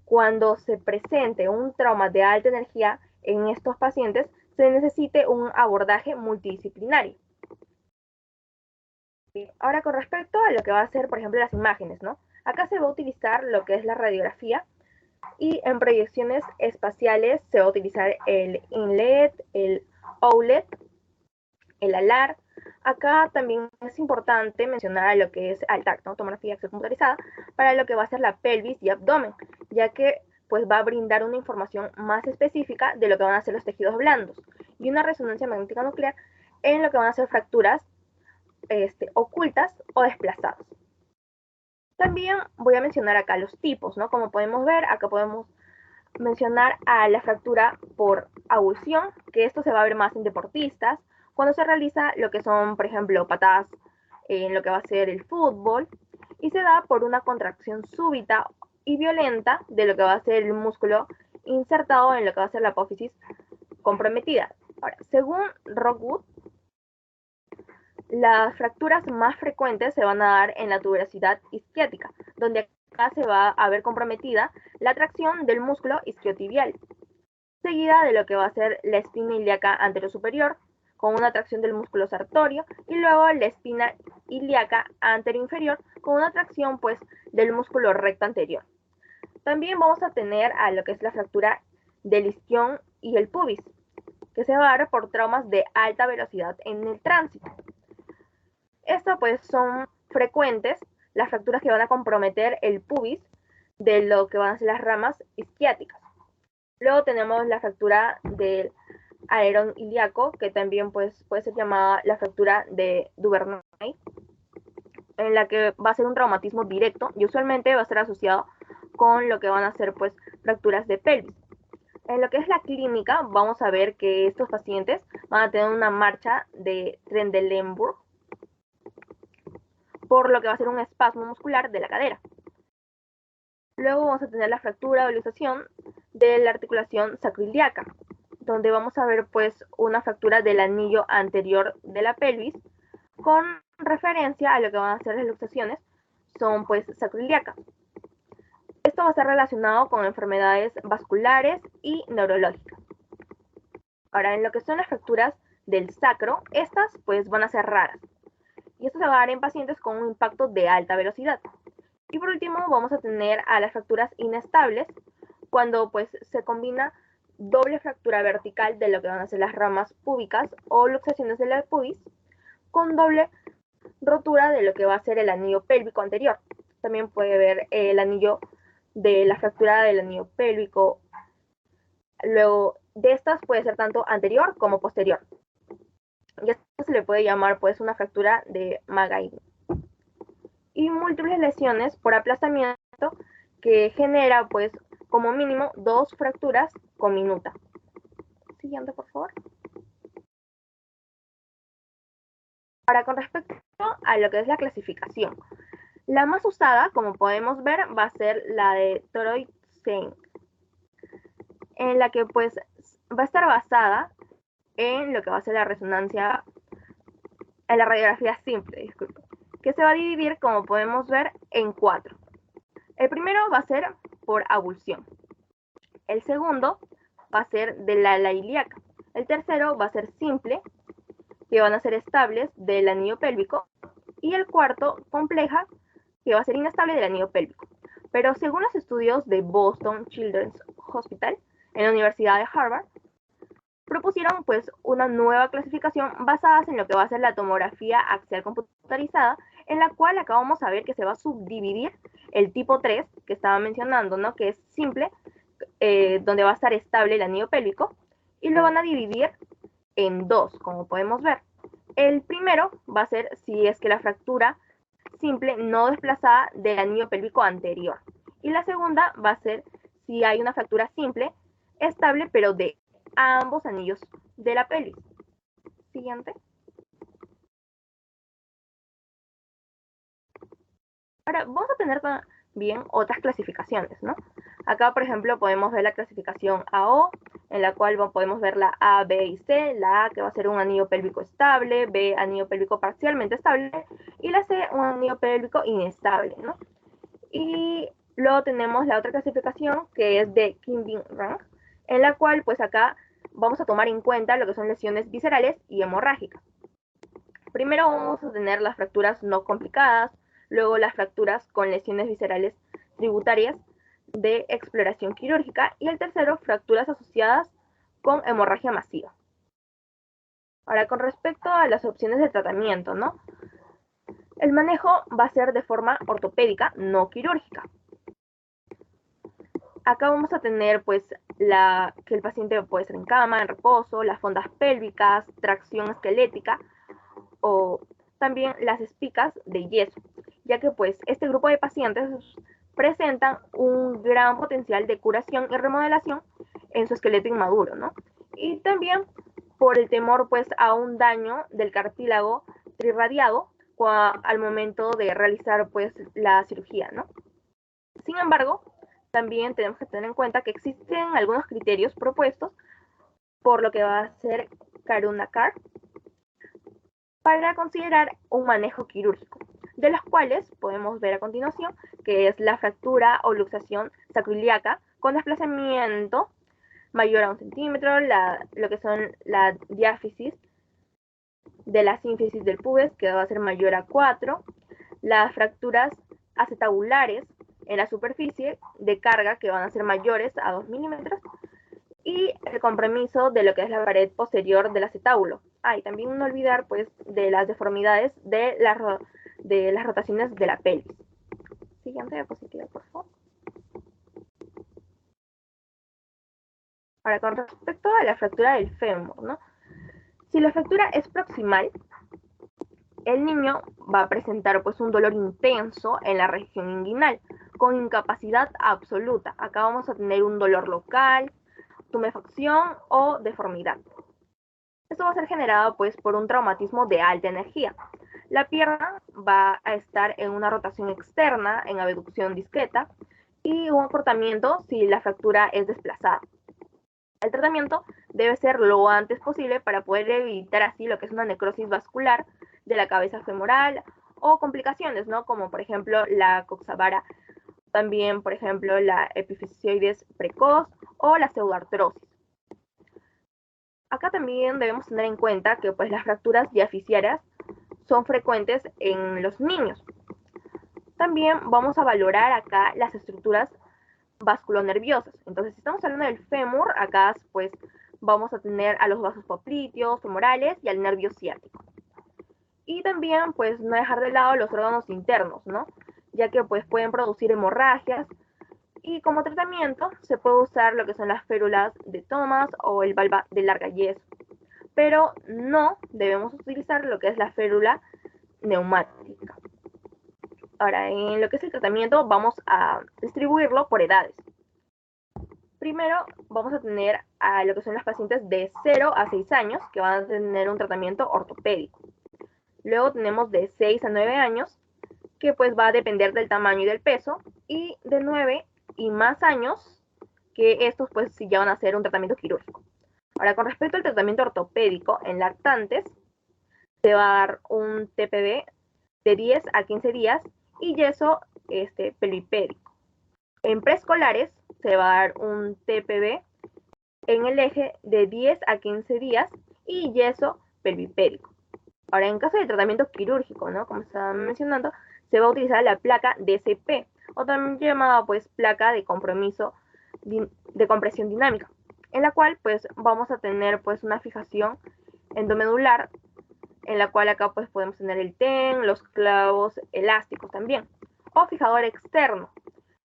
cuando se presente un trauma de alta energía en estos pacientes, se necesite un abordaje multidisciplinario. Ahora, con respecto a lo que va a ser, por ejemplo, las imágenes, ¿no? Acá se va a utilizar lo que es la radiografía y en proyecciones espaciales se va a utilizar el InLED, el OLED, el ALAR. Acá también es importante mencionar lo que es ALTAC, ¿no? Tomografía axial computarizada, para lo que va a ser la pelvis y abdomen, ya que pues va a brindar una información más específica de lo que van a ser los tejidos blandos y una resonancia magnética nuclear en lo que van a ser fracturas ocultas o desplazadas. También voy a mencionar acá los tipos, ¿no? Como podemos ver, acá podemos mencionar a la fractura por avulsión, que esto se va a ver más en deportistas, cuando se realiza lo que son, por ejemplo, patadas en lo que va a ser el fútbol, y se da por una contracción súbita y violenta de lo que va a ser el músculo insertado en lo que va a ser la apófisis comprometida. Ahora, según Rockwood, las fracturas más frecuentes se van a dar en la tuberosidad isquiática, donde acá se va a ver comprometida la tracción del músculo isquiotibial, seguida de lo que va a ser la espina ilíaca anterosuperior, con una tracción del músculo sartorio, y luego la espina ilíaca anteroinferior, con una tracción pues del músculo recto anterior. También vamos a tener a lo que es la fractura del isquión y el pubis, que se va a dar por traumas de alta velocidad en el tránsito. Esto pues son frecuentes las fracturas que van a comprometer el pubis de lo que van a ser las ramas isquiáticas. Luego tenemos la fractura del alerón ilíaco, que también pues, puede ser llamada la fractura de Duvernay, en la que va a ser un traumatismo directo y usualmente va a estar asociado con lo que van a ser pues fracturas de pelvis. En lo que es la clínica, vamos a ver que estos pacientes van a tener una marcha de Trendelenburg, por lo que va a ser un espasmo muscular de la cadera. Luego vamos a tener la fractura o luxación de la articulación sacroiliaca, donde vamos a ver pues una fractura del anillo anterior de la pelvis con referencia a lo que van a ser las luxaciones, son pues sacroiliacas. Esto va a estar relacionado con enfermedades vasculares y neurológicas. Ahora, en lo que son las fracturas del sacro, estas pues van a ser raras. Y esto se va a dar en pacientes con un impacto de alta velocidad. Y por último vamos a tener a las fracturas inestables, cuando pues se combina doble fractura vertical de lo que van a ser las ramas púbicas o luxaciones de la pubis, con doble rotura de lo que va a ser el anillo pélvico anterior. También puede ver el anillo de la fractura del anillo pélvico. Luego de estas puede ser tanto anterior como posterior. Y esto se le puede llamar pues una fractura de Magaini. Y múltiples lesiones por aplastamiento que genera pues como mínimo 2 fracturas con minuta. Siguiente, por favor. Ahora, con respecto a lo que es la clasificación, la más usada, como podemos ver, va a ser la de Toroid-Singh, en la que pues va a estar basada en lo que va a ser la resonancia, en la radiografía simple, disculpe, que se va a dividir, como podemos ver, en 4. El primero va a ser por abulsión. El segundo va a ser de la ala ilíaca. El tercero va a ser simple, que van a ser estables del anillo pélvico. Y el cuarto, compleja, que va a ser inestable del anillo pélvico. Pero según los estudios de Boston Children's Hospital, en la Universidad de Harvard, propusieron pues una nueva clasificación basada en lo que va a ser la tomografía axial computarizada, en la cual acá vamos a ver que se va a subdividir el tipo 3 que estaba mencionando, ¿no? Que es simple, donde va a estar estable el anillo pélvico, y lo van a dividir en 2, como podemos ver. El primero va a ser si es que la fractura simple no desplazada del anillo pélvico anterior, y la segunda va a ser si hay una fractura simple estable pero de ambos anillos de la pelvis. Siguiente. Ahora vamos a tener también otras clasificaciones, ¿no? Acá, por ejemplo, podemos ver la clasificación AO, en la cual podemos ver la A, B y C. La A, que va a ser un anillo pélvico estable, B, anillo pélvico parcialmente estable, y la C, un anillo pélvico inestable, ¿no? Y luego tenemos la otra clasificación, que es de Kimbing-Rang, en la cual, pues acá vamos a tomar en cuenta lo que son lesiones viscerales y hemorrágicas. Primero vamos a tener las fracturas no complicadas, luego las fracturas con lesiones viscerales tributarias de exploración quirúrgica, y el tercero, fracturas asociadas con hemorragia masiva. Ahora, con respecto a las opciones de tratamiento, ¿no? El manejo va a ser de forma ortopédica, no quirúrgica. Acá vamos a tener pues que el paciente puede ser en cama, en reposo, las fondas pélvicas, tracción esquelética o también las espicas de yeso, ya que pues este grupo de pacientes presentan un gran potencial de curación y remodelación en su esqueleto inmaduro, ¿no? Y también por el temor pues a un daño del cartílago trirradiado al momento de realizar pues la cirugía, ¿no? Sin embargo, también tenemos que tener en cuenta que existen algunos criterios propuestos por lo que va a ser Karunakar para considerar un manejo quirúrgico, de los cuales podemos ver a continuación, que es la fractura o luxación sacroiliaca con desplazamiento mayor a 1 centímetro, lo que son la diáfisis de la sínfisis del pubis, que va a ser mayor a 4, las fracturas acetabulares en la superficie de carga, que van a ser mayores a 2 milímetros, y el compromiso de lo que es la pared posterior del acetábulo. Y también no olvidar pues de las deformidades de las rotaciones de la pelvis. Siguiente diapositiva, por favor. Ahora, con respecto a la fractura del fémur, ¿no? Si la fractura es proximal, el niño va a presentar pues un dolor intenso en la región inguinal, con incapacidad absoluta. Acá vamos a tener un dolor local, tumefacción o deformidad. Esto va a ser generado pues por un traumatismo de alta energía. La pierna va a estar en una rotación externa, en abducción discreta, y un acortamiento si la fractura es desplazada. El tratamiento debe ser lo antes posible para poder evitar así lo que es una necrosis vascular de la cabeza femoral o complicaciones, ¿no? Como por ejemplo la coxavara, también por ejemplo la epifisioides precoz o la pseudoartrosis. Acá también debemos tener en cuenta que pues las fracturas diaficiarias son frecuentes en los niños. También vamos a valorar acá las estructuras vasculonerviosas. Entonces, si estamos hablando del fémur, acá pues vamos a tener a los vasos popliteos, femorales y al nervio ciático. Y también pues no dejar de lado los órganos internos, ¿no? Ya que pues pueden producir hemorragias. Y como tratamiento se puede usar lo que son las férulas de Thomas o el valva de larga yeso. Pero no debemos utilizar lo que es la férula neumática. Ahora, en lo que es el tratamiento, vamos a distribuirlo por edades. Primero, vamos a tener a lo que son los pacientes de 0 a 6 años, que van a tener un tratamiento ortopédico. Luego tenemos de 6 a 9 años, que pues va a depender del tamaño y del peso. Y de 9 y más años, que estos pues sí ya van a hacer un tratamiento quirúrgico. Ahora, con respecto al tratamiento ortopédico, en lactantes, se va a dar un TPB de 10 a 15 días y yeso pelvipédico. En preescolares se va a dar un TPB en el eje de 10 a 15 días y yeso pelvipédico. Ahora, en caso de tratamiento quirúrgico, ¿no? Como estaba mencionando, se va a utilizar la placa DCP, o también llamada pues placa de compromiso de compresión dinámica, en la cual pues vamos a tener pues una fijación endomedular, en la cual acá pues podemos tener el TEN, los clavos elásticos también, o fijador externo.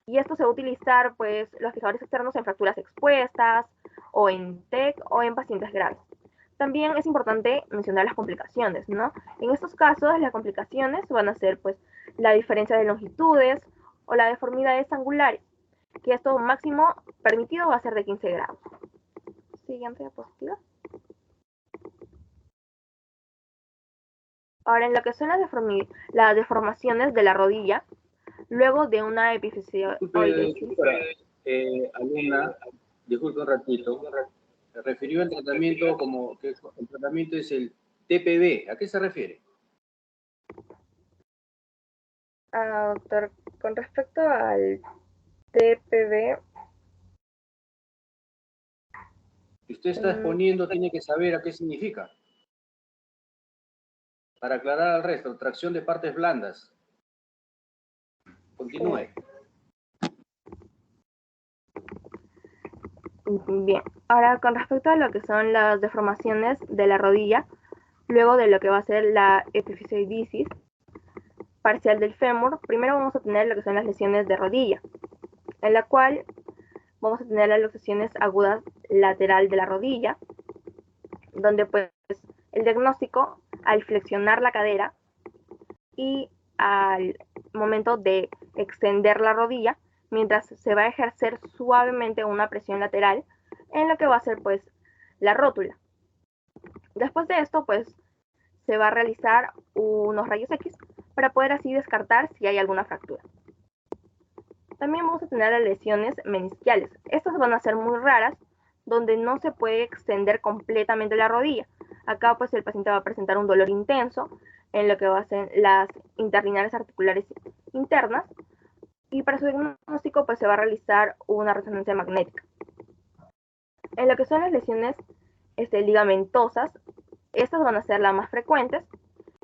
Y esto se va a utilizar pues los fijadores externos en fracturas expuestas, o en TEC, o en pacientes graves. También es importante mencionar las complicaciones, ¿no? En estos casos las complicaciones van a ser pues la diferencia de longitudes o las deformidades angulares, que esto máximo permitido va a ser de 15 grados. Siguiente diapositiva. Ahora, en lo que son las deformaciones de la rodilla, luego de una epifisiodisis. Alumna, disculpe un ratito. Refirió el tratamiento como que el tratamiento es el TPB. ¿A qué se refiere? Doctor, con respecto al TPB. Si usted está exponiendo, tiene que saber a qué significa. Para aclarar al resto, tracción de partes blandas. Continúe. Bien, ahora con respecto a lo que son las deformaciones de la rodilla, luego de lo que va a ser la epifisiodisis parcial del fémur, primero vamos a tener lo que son las lesiones de rodilla, en la cual vamos a tener las luxaciones agudas lateral de la rodilla, donde pues el diagnóstico al flexionar la cadera y al momento de extender la rodilla, mientras se va a ejercer suavemente una presión lateral en lo que va a ser pues la rótula. Después de esto pues se va a realizar unos rayos X para poder así descartar si hay alguna fractura. También vamos a tener las lesiones menisquiales. Estas van a ser muy raras, donde no se puede extender completamente la rodilla. Acá pues el paciente va a presentar un dolor intenso en lo que va a ser las interlineares articulares internas, y para su diagnóstico pues se va a realizar una resonancia magnética. En lo que son las lesiones ligamentosas, estas van a ser las más frecuentes,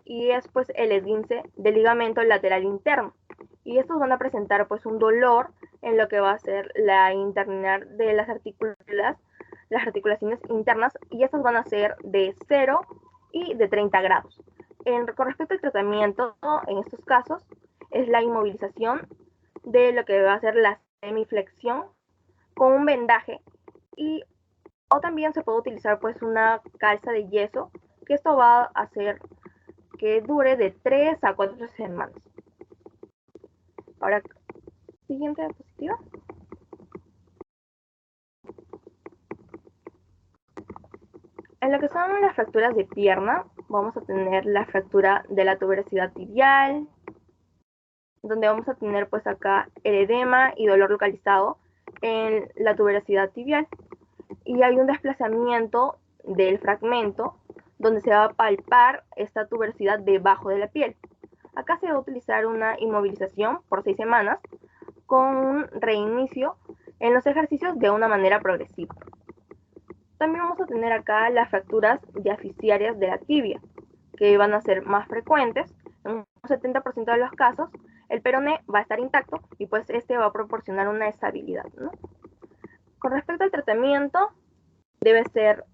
y es pues el esguince del ligamento lateral interno, y estos van a presentar pues un dolor en lo que va a ser la interlinear de las articulaciones internas, y estas van a ser de 0 y de 30 grados. Con respecto al tratamiento, en estos casos, es la inmovilización de lo que va a ser la semiflexión con un vendaje, o también se puede utilizar pues una calza de yeso, que esto va a hacer que dure de 3 a 4 semanas. Ahora, siguiente diapositiva. En lo que son las fracturas de pierna, vamos a tener la fractura de la tuberosidad tibial, donde vamos a tener pues acá el edema y dolor localizado en la tuberosidad tibial, y hay un desplazamiento del fragmento donde se va a palpar esta tuberosidad debajo de la piel. Acá se va a utilizar una inmovilización por 6 semanas con un reinicio en los ejercicios de una manera progresiva. También vamos a tener acá las fracturas diaficiarias de la tibia, que van a ser más frecuentes. En un 70% de los casos, el peroné va a estar intacto y pues este va a proporcionar una estabilidad, ¿no? Con respecto al tratamiento, debe ser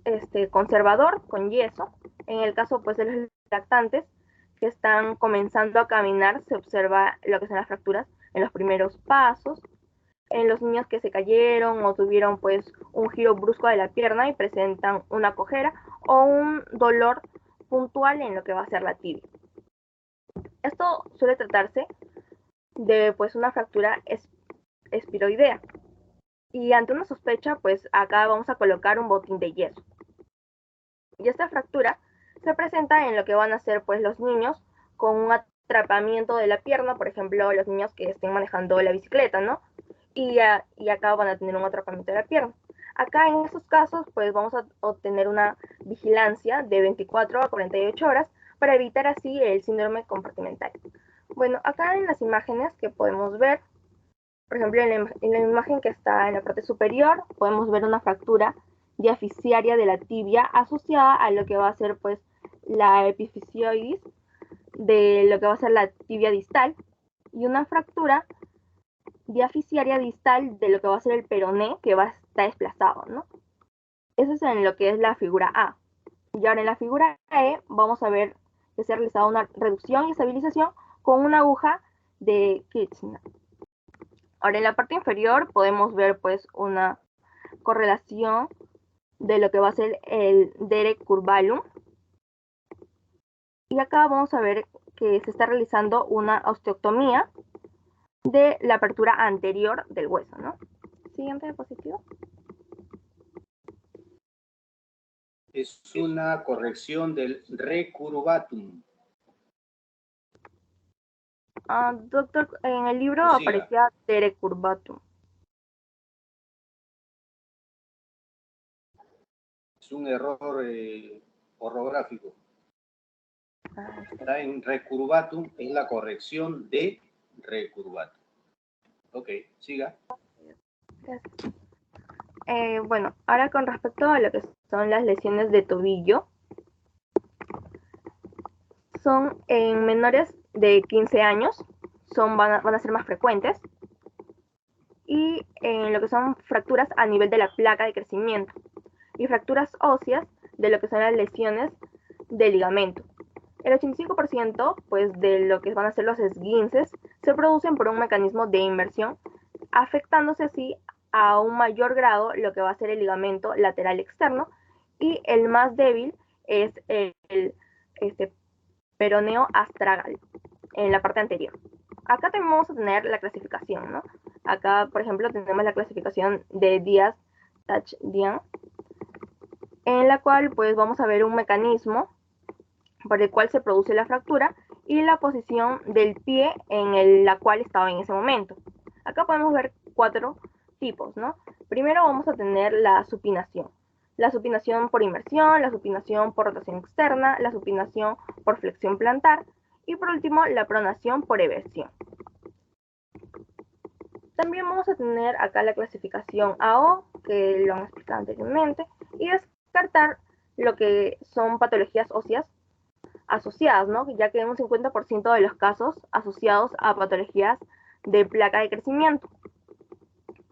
conservador con yeso. En el caso pues, de los lactantes que están comenzando a caminar, se observa lo que son las fracturas en los primeros pasos. En los niños que se cayeron o tuvieron pues un giro brusco de la pierna y presentan una cojera o un dolor puntual en lo que va a ser la tibia. Esto suele tratarse de pues una fractura espiroidea. Y ante una sospecha, pues acá vamos a colocar un botín de yeso. Y esta fractura se presenta en lo que van a ser pues los niños con un atrapamiento de la pierna, por ejemplo, los niños que estén manejando la bicicleta, ¿no? Y acá van a tener un atrapamiento de la pierna. Acá en estos casos, pues vamos a obtener una vigilancia de 24 a 48 horas para evitar así el síndrome compartimental. Bueno, acá en las imágenes que podemos ver, por ejemplo, en la imagen que está en la parte superior, podemos ver una fractura diaficiaria de la tibia asociada a lo que va a ser pues la epifisioidis de lo que va a ser la tibia distal y una fractura diaficiaria distal de lo que va a ser el peroné que va a estar desplazado, ¿no? Eso es en lo que es la figura A. Y ahora en la figura E vamos a ver que se ha realizado una reducción y estabilización con una aguja de Kirchner. Ahora en la parte inferior podemos ver pues una correlación de lo que va a ser el dere curvalum. Y acá vamos a ver que se está realizando una osteotomía de la apertura anterior del hueso, ¿no? Siguiente diapositiva. Es una corrección del recurvatum. Doctor, en el libro Siga. aparecía dere curvatum. Es un error ortográfico. Está en recurvatum, es la corrección de recurvatum. Ok, siga. Gracias. Bueno, ahora con respecto a lo que son las lesiones de tobillo, son en menores de 15 años, van a ser más frecuentes, y en lo que son fracturas a nivel de la placa de crecimiento, y fracturas óseas de lo que son las lesiones de ligamento. El 85% pues, de lo que van a ser los esguinces se producen por un mecanismo de inversión, afectándose así a un mayor grado lo que va a ser el ligamento lateral externo, y el más débil es el peroneo astragal en la parte anterior. Acá también vamos a tener la clasificación, ¿no? Acá, por ejemplo, tenemos la clasificación de Diaz-Tachdjian, en la cual pues vamos a ver un mecanismo por el cual se produce la fractura y la posición del pie en la cual estaba en ese momento. Acá podemos ver 4 tipos, ¿no? Primero vamos a tener la supinación. La supinación por inversión, la supinación por rotación externa, la supinación por flexión plantar y por último la pronación por eversión. También vamos a tener acá la clasificación AO, que lo han explicado anteriormente, y descartar lo que son patologías óseas asociadas, ¿no? Ya que en un 50% de los casos asociados a patologías de placa de crecimiento,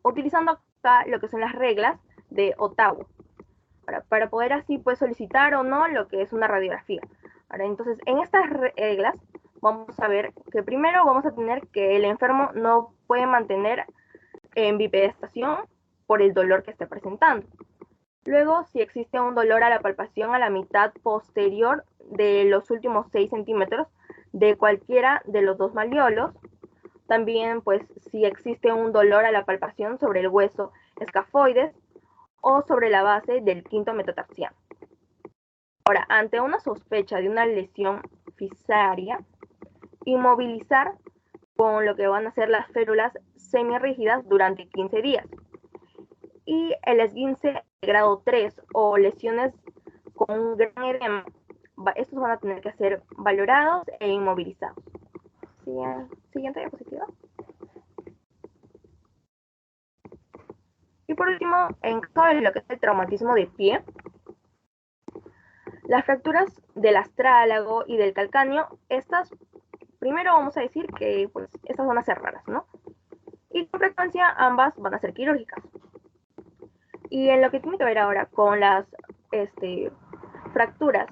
utilizando acá lo que son las reglas de Ottawa, para poder así pues solicitar o no lo que es una radiografía. Ahora, entonces, en estas reglas vamos a ver que primero vamos a tener que el enfermo no puede mantener en bipedestación por el dolor que esté presentando. Luego, si existe un dolor a la palpación a la mitad posterior de los últimos 6 centímetros de cualquiera de los dos malleolos. También, pues, si existe un dolor a la palpación sobre el hueso escafoides o sobre la base del quinto metatarsiano. Ahora, ante una sospecha de una lesión fisaria, inmovilizar con lo que van a ser las férulas semirrígidas durante 15 días. Y el esguince de grado 3 o lesiones con un gran edema, estos van a tener que ser valorados e inmovilizados. Siguiente diapositiva. Y por último, en caso de lo que es el traumatismo de pie, las fracturas del astrálago y del calcáneo, estas, primero vamos a decir que pues estas van a ser raras, ¿no? Y con frecuencia ambas van a ser quirúrgicas. Y en lo que tiene que ver ahora con las fracturas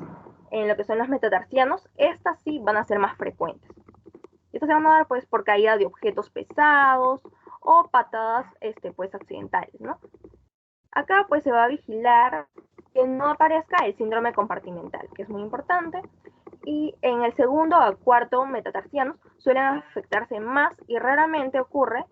en lo que son los metatarsianos, estas sí van a ser más frecuentes. Estas se van a dar pues por caída de objetos pesados o patadas pues accidentales, ¿no? Acá pues se va a vigilar que no aparezca el síndrome compartimental, que es muy importante. Y en el segundo a cuarto metatarsianos suelen afectarse más y raramente ocurre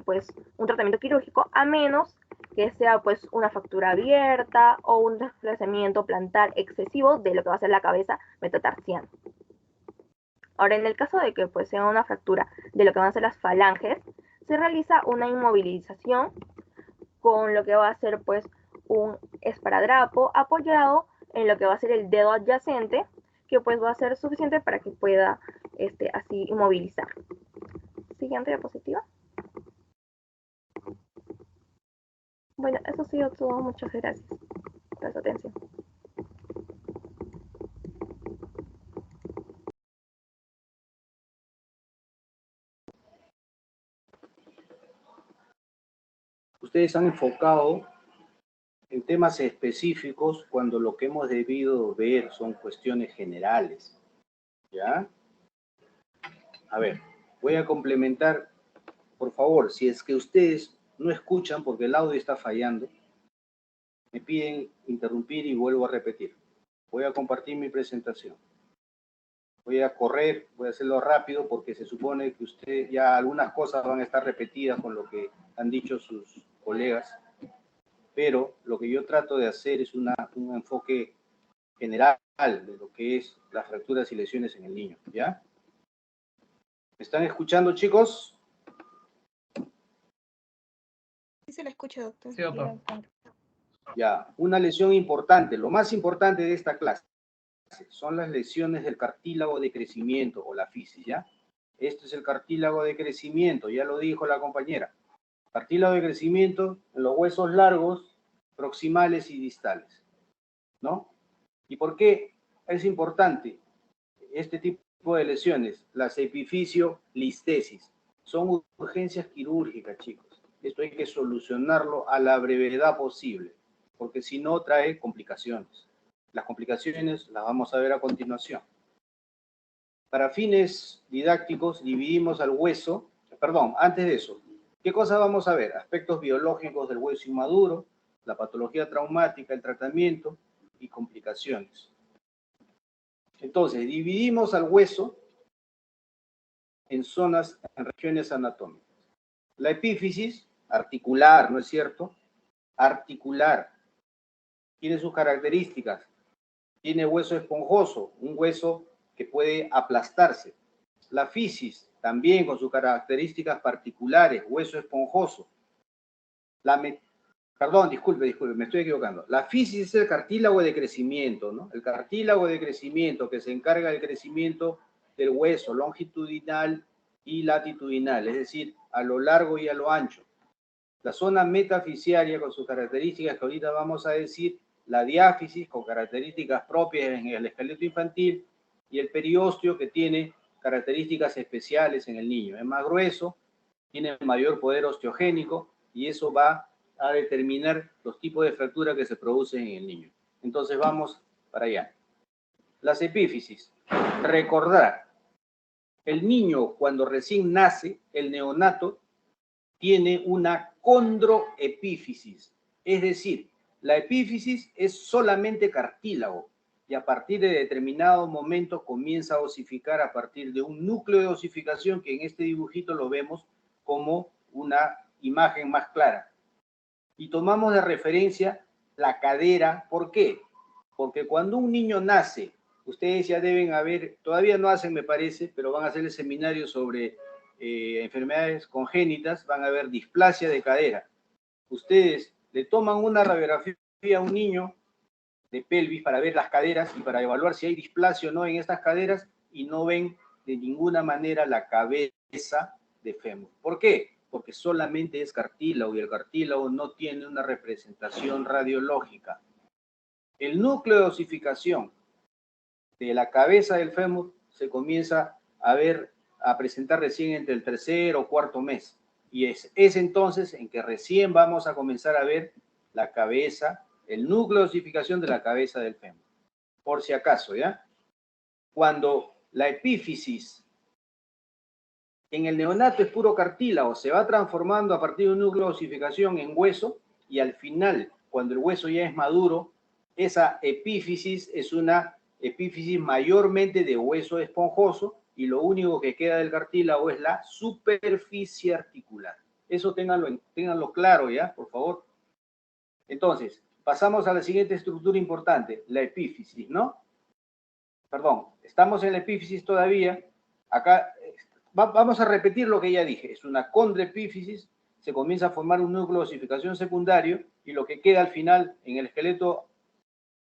pues un tratamiento quirúrgico, a menos que sea pues una fractura abierta o un desplazamiento plantar excesivo de lo que va a ser la cabeza metatarsiana. Ahora, en el caso de que pues sea una fractura de lo que van a ser las falanges, se realiza una inmovilización con lo que va a ser pues un esparadrapo apoyado en lo que va a ser el dedo adyacente, que pues va a ser suficiente para que pueda así inmovilizar. Siguiente diapositiva. Bueno, eso ha sido todo. Muchas gracias por su atención. Ustedes han enfocado en temas específicos cuando lo que hemos debido ver son cuestiones generales, ¿ya? A ver, voy a complementar, por favor, si es que ustedes no escuchan porque el audio está fallando, me piden interrumpir y vuelvo a repetir. Voy a compartir mi presentación. Voy a correr, voy a hacerlo rápido porque se supone que usted ya algunas cosas van a estar repetidas con lo que han dicho sus colegas, pero lo que yo trato de hacer es un enfoque general de lo que es las fracturas y lesiones en el niño, ¿ya? ¿Me están escuchando, chicos? Sí se la escucha, doctor. Sí, doctor. Ya, una lesión importante, lo más importante de esta clase son las lesiones del cartílago de crecimiento o la fisis, ¿ya? Este es el cartílago de crecimiento, ya lo dijo la compañera. Cartílago de crecimiento en los huesos largos, proximales y distales, ¿no? ¿Y por qué es importante este tipo de lesiones? Las epifisiolistesis. Son urgencias quirúrgicas, chicos. Esto hay que solucionarlo a la brevedad posible, porque si no trae complicaciones. Las complicaciones las vamos a ver a continuación. Para fines didácticos dividimos al hueso, perdón, antes de eso, ¿qué cosas vamos a ver? Aspectos biológicos del hueso inmaduro, la patología traumática, el tratamiento y complicaciones. Entonces, dividimos al hueso en zonas, en regiones anatómicas. La epífisis, articular, ¿no es cierto? Articular. Tiene sus características. Tiene hueso esponjoso, un hueso que puede aplastarse. La fisis, también con sus características particulares, hueso esponjoso. Perdón, disculpe, me estoy equivocando. La fisis es el cartílago de crecimiento, ¿no? El cartílago de crecimiento que se encarga del crecimiento del hueso longitudinal y latitudinal, es decir, a lo largo y a lo ancho. La zona metafisiaria con sus características que ahorita vamos a decir, la diáfisis con características propias en el esqueleto infantil y el periósteo que tiene características especiales en el niño. Es más grueso, tiene mayor poder osteogénico y eso va a determinar los tipos de fractura que se producen en el niño. Entonces vamos para allá. Las epífisis. Recordar, el niño cuando recién nace, el neonato, tiene una condroepífisis, es decir, la epífisis es solamente cartílago y a partir de determinado momento comienza a osificar a partir de un núcleo de osificación que en este dibujito lo vemos como una imagen más clara. Y tomamos de referencia la cadera. ¿Por qué? Porque cuando un niño nace, ustedes ya deben haber, todavía no hacen me parece, pero van a hacer el seminario sobre enfermedades congénitas, van a ver displasia de cadera. Ustedes le toman una radiografía a un niño de pelvis para ver las caderas y para evaluar si hay displasia o no en estas caderas y no ven de ninguna manera la cabeza de fémur. ¿Por qué? porque solamente es cartílago y el cartílago no tiene una representación radiológica. El núcleo de osificación de la cabeza del fémur se comienza a presentar recién entre el tercer o cuarto mes. Y es entonces en que recién vamos a comenzar a ver la cabeza, el núcleo de osificación de la cabeza del fémur. Por si acaso, ¿ya? Cuando la epífisis en el neonato es puro cartílago, se va transformando a partir de un núcleo de osificación en hueso, y al final, cuando el hueso ya es maduro, esa epífisis es una epífisis mayormente de hueso esponjoso, y lo único que queda del cartílago es la superficie articular. Eso ténganlo claro, ¿ya? Por favor. Entonces, pasamos a la siguiente estructura importante, la epífisis, ¿no? Perdón, estamos en la epífisis todavía. Acá vamos a repetir lo que ya dije. Es una condroepífisis, se comienza a formar un núcleo de osificación secundario, y lo que queda al final en el esqueleto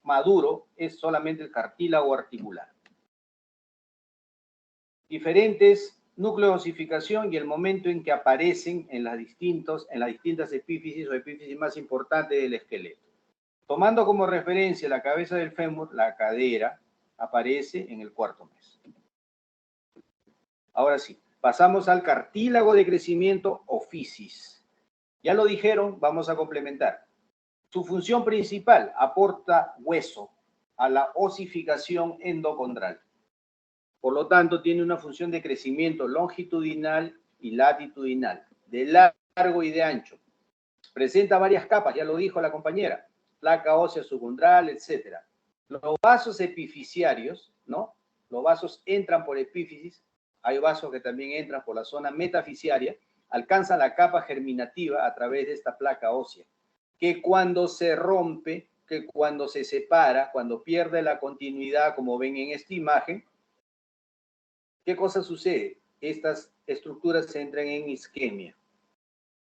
maduro es solamente el cartílago articular. Diferentes núcleos de osificación y el momento en que aparecen en las distintas epífisis o epífisis más importantes del esqueleto. Tomando como referencia la cabeza del fémur, la cadera aparece en el cuarto mes. Ahora sí, pasamos al cartílago de crecimiento o fisis. Ya lo dijeron, vamos a complementar. Su función principal, aporta hueso a la osificación endocondral. Por lo tanto, tiene una función de crecimiento longitudinal y latitudinal, de largo y de ancho. Presenta varias capas, ya lo dijo la compañera, placa ósea subundral, etc. Los vasos epifisiarios, ¿no? Los vasos entran por epífisis, hay vasos que también entran por la zona metafisiaria, alcanzan la capa germinativa a través de esta placa ósea, que cuando se rompe, que cuando se separa, cuando pierde la continuidad, como ven en esta imagen, ¿qué cosa sucede? Estas estructuras entran en isquemia.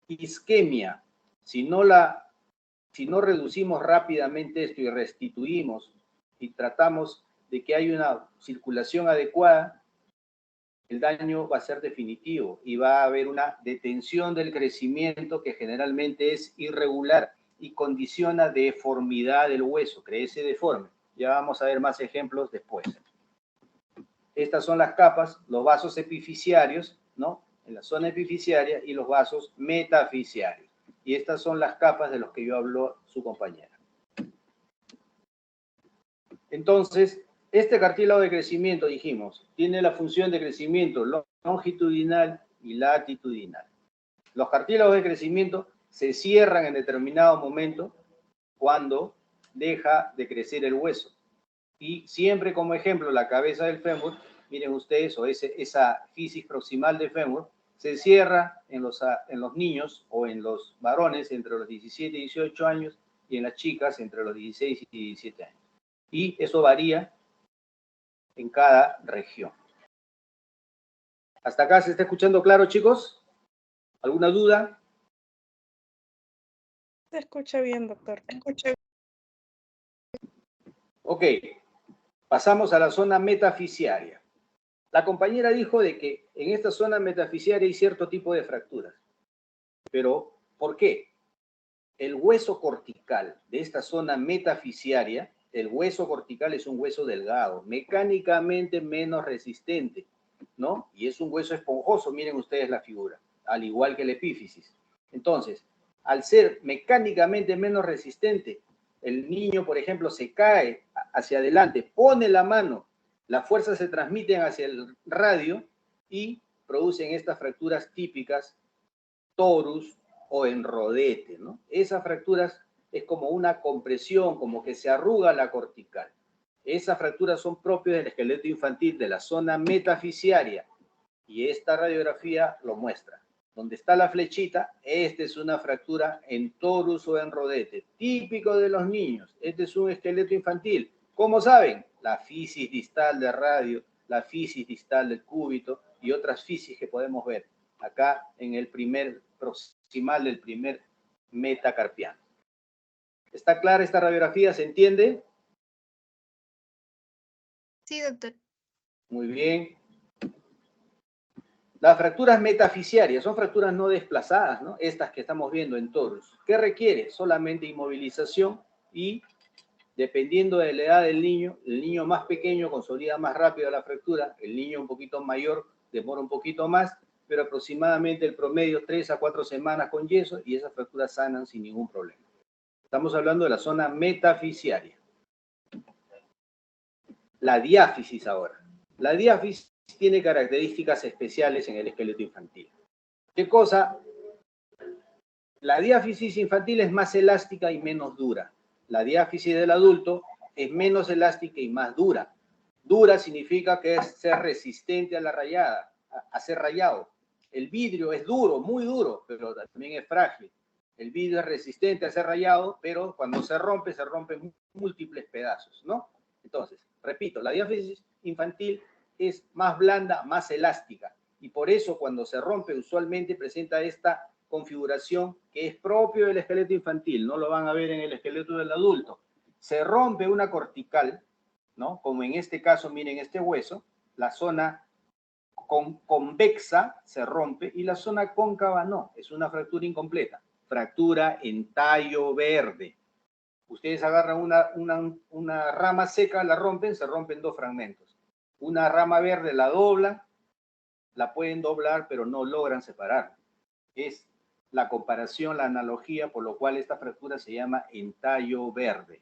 Isquemia, si no reducimos rápidamente esto y restituimos y tratamos de que haya una circulación adecuada, el daño va a ser definitivo y va a haber una detención del crecimiento que generalmente es irregular y condiciona deformidad del hueso, crece deforme. Ya vamos a ver más ejemplos después. Estas son las capas, los vasos epifisiarios, ¿no? En la zona epifisiaria, y los vasos metafisiarios. Y estas son las capas de los que yo habló su compañera. Entonces, este cartílago de crecimiento, dijimos, tiene la función de crecimiento longitudinal y latitudinal. Los cartílagos de crecimiento se cierran en determinado momento cuando deja de crecer el hueso. Y siempre como ejemplo, la cabeza del fémur, miren ustedes, o esa fisis proximal del fémur, se cierra en los niños o en los varones entre los 17 y 18 años, y en las chicas entre los 16 y 17 años. Y eso varía en cada región. ¿Hasta acá se está escuchando claro, chicos? ¿Alguna duda? Se escucha bien, doctor. Se escucha bien. Ok, pasamos a la zona metafisiaria. La compañera dijo de que en esta zona metafisiaria hay cierto tipo de fracturas. Pero, ¿por qué? El hueso cortical de esta zona metafisiaria, el hueso cortical es un hueso delgado, mecánicamente menos resistente, ¿no? Y es un hueso esponjoso, miren ustedes la figura, al igual que el epífisis. Entonces, al ser mecánicamente menos resistente, el niño, por ejemplo, se cae hacia adelante, pone la mano, las fuerzas se transmiten hacia el radio y producen estas fracturas típicas, torus o en rodete, ¿no? Esas fracturas es como una compresión, como que se arruga la cortical. Esas fracturas son propias del esqueleto infantil de la zona metafisiaria, y esta radiografía lo muestra. Donde está la flechita, esta es una fractura en torus o en rodete, típico de los niños. Este es un esqueleto infantil. ¿Cómo saben? La fisis distal del radio, la fisis distal del cúbito y otras fisis que podemos ver acá en el primer proximal del primer metacarpiano. ¿Está clara esta radiografía? ¿Se entiende? Sí, doctor. Muy bien. Las fracturas metafisiarias son fracturas no desplazadas, ¿no? Estas que estamos viendo en torus. ¿Qué requiere? Solamente inmovilización y, dependiendo de la edad del niño, el niño más pequeño consolida más rápido la fractura, el niño un poquito mayor demora un poquito más, pero aproximadamente el promedio 3 a 4 semanas con yeso y esas fracturas sanan sin ningún problema. Estamos hablando de la zona metafisiaria. La diáfisis ahora. La diáfisis tiene características especiales en el esqueleto infantil. ¿Qué cosa? La diáfisis infantil es más elástica y menos dura. La diáfisis del adulto es menos elástica y más dura. Dura significa que es ser resistente a la rayada, a ser rayado. El vidrio es duro, muy duro, pero también es frágil. El vidrio es resistente a ser rayado, pero cuando se rompe en múltiples pedazos, ¿no? Entonces, repito, la diáfisis infantil es más blanda, más elástica, y por eso cuando se rompe usualmente presenta esta configuración que es propio del esqueleto infantil, no lo van a ver en el esqueleto del adulto. Se rompe una cortical, ¿no? Como en este caso, miren este hueso, la zona convexa se rompe y la zona cóncava no, es una fractura incompleta. Fractura en tallo verde. Ustedes agarran una rama seca, la rompen, se rompen dos fragmentos. Una rama verde la doblan, la pueden doblar, pero no logran separar. Es la comparación, la analogía, por lo cual esta fractura se llama en tallo verde.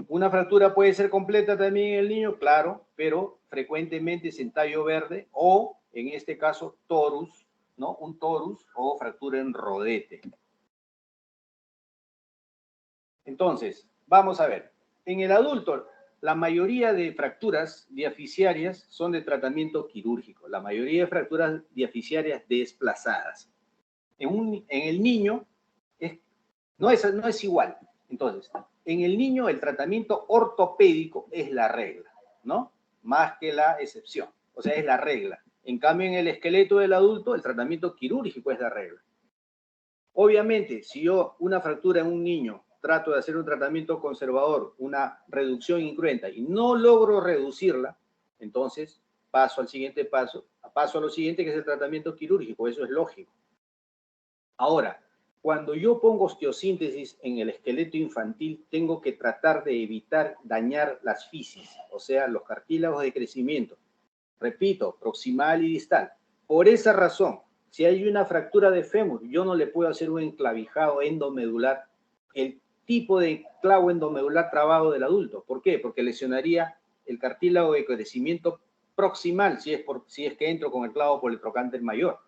Una fractura puede ser completa también en el niño, claro, pero frecuentemente es en tallo verde o, en este caso, torus, ¿no? Un torus o fractura en rodete. Entonces, vamos a ver. En el adulto, la mayoría de fracturas diafisiarias son de tratamiento quirúrgico. La mayoría de fracturas diafisiarias desplazadas. En el niño no es igual. Entonces, en el niño el tratamiento ortopédico es la regla, ¿no? Más que la excepción. O sea, es la regla. En cambio, en el esqueleto del adulto, el tratamiento quirúrgico es la regla. Obviamente, si yo una fractura en un niño trato de hacer un tratamiento conservador, una reducción incruenta y no logro reducirla, entonces paso al siguiente paso a lo siguiente, que es el tratamiento quirúrgico. Eso es lógico. Ahora, cuando yo pongo osteosíntesis en el esqueleto infantil, tengo que tratar de evitar dañar las fisis, o sea, los cartílagos de crecimiento. Repito, proximal y distal. Por esa razón, si hay una fractura de fémur, yo no le puedo hacer un enclavijado endomedular, el tipo de clavo endomedular trabado del adulto. ¿Por qué? Porque lesionaría el cartílago de crecimiento proximal, si es que entro con el clavo politrocánter mayor,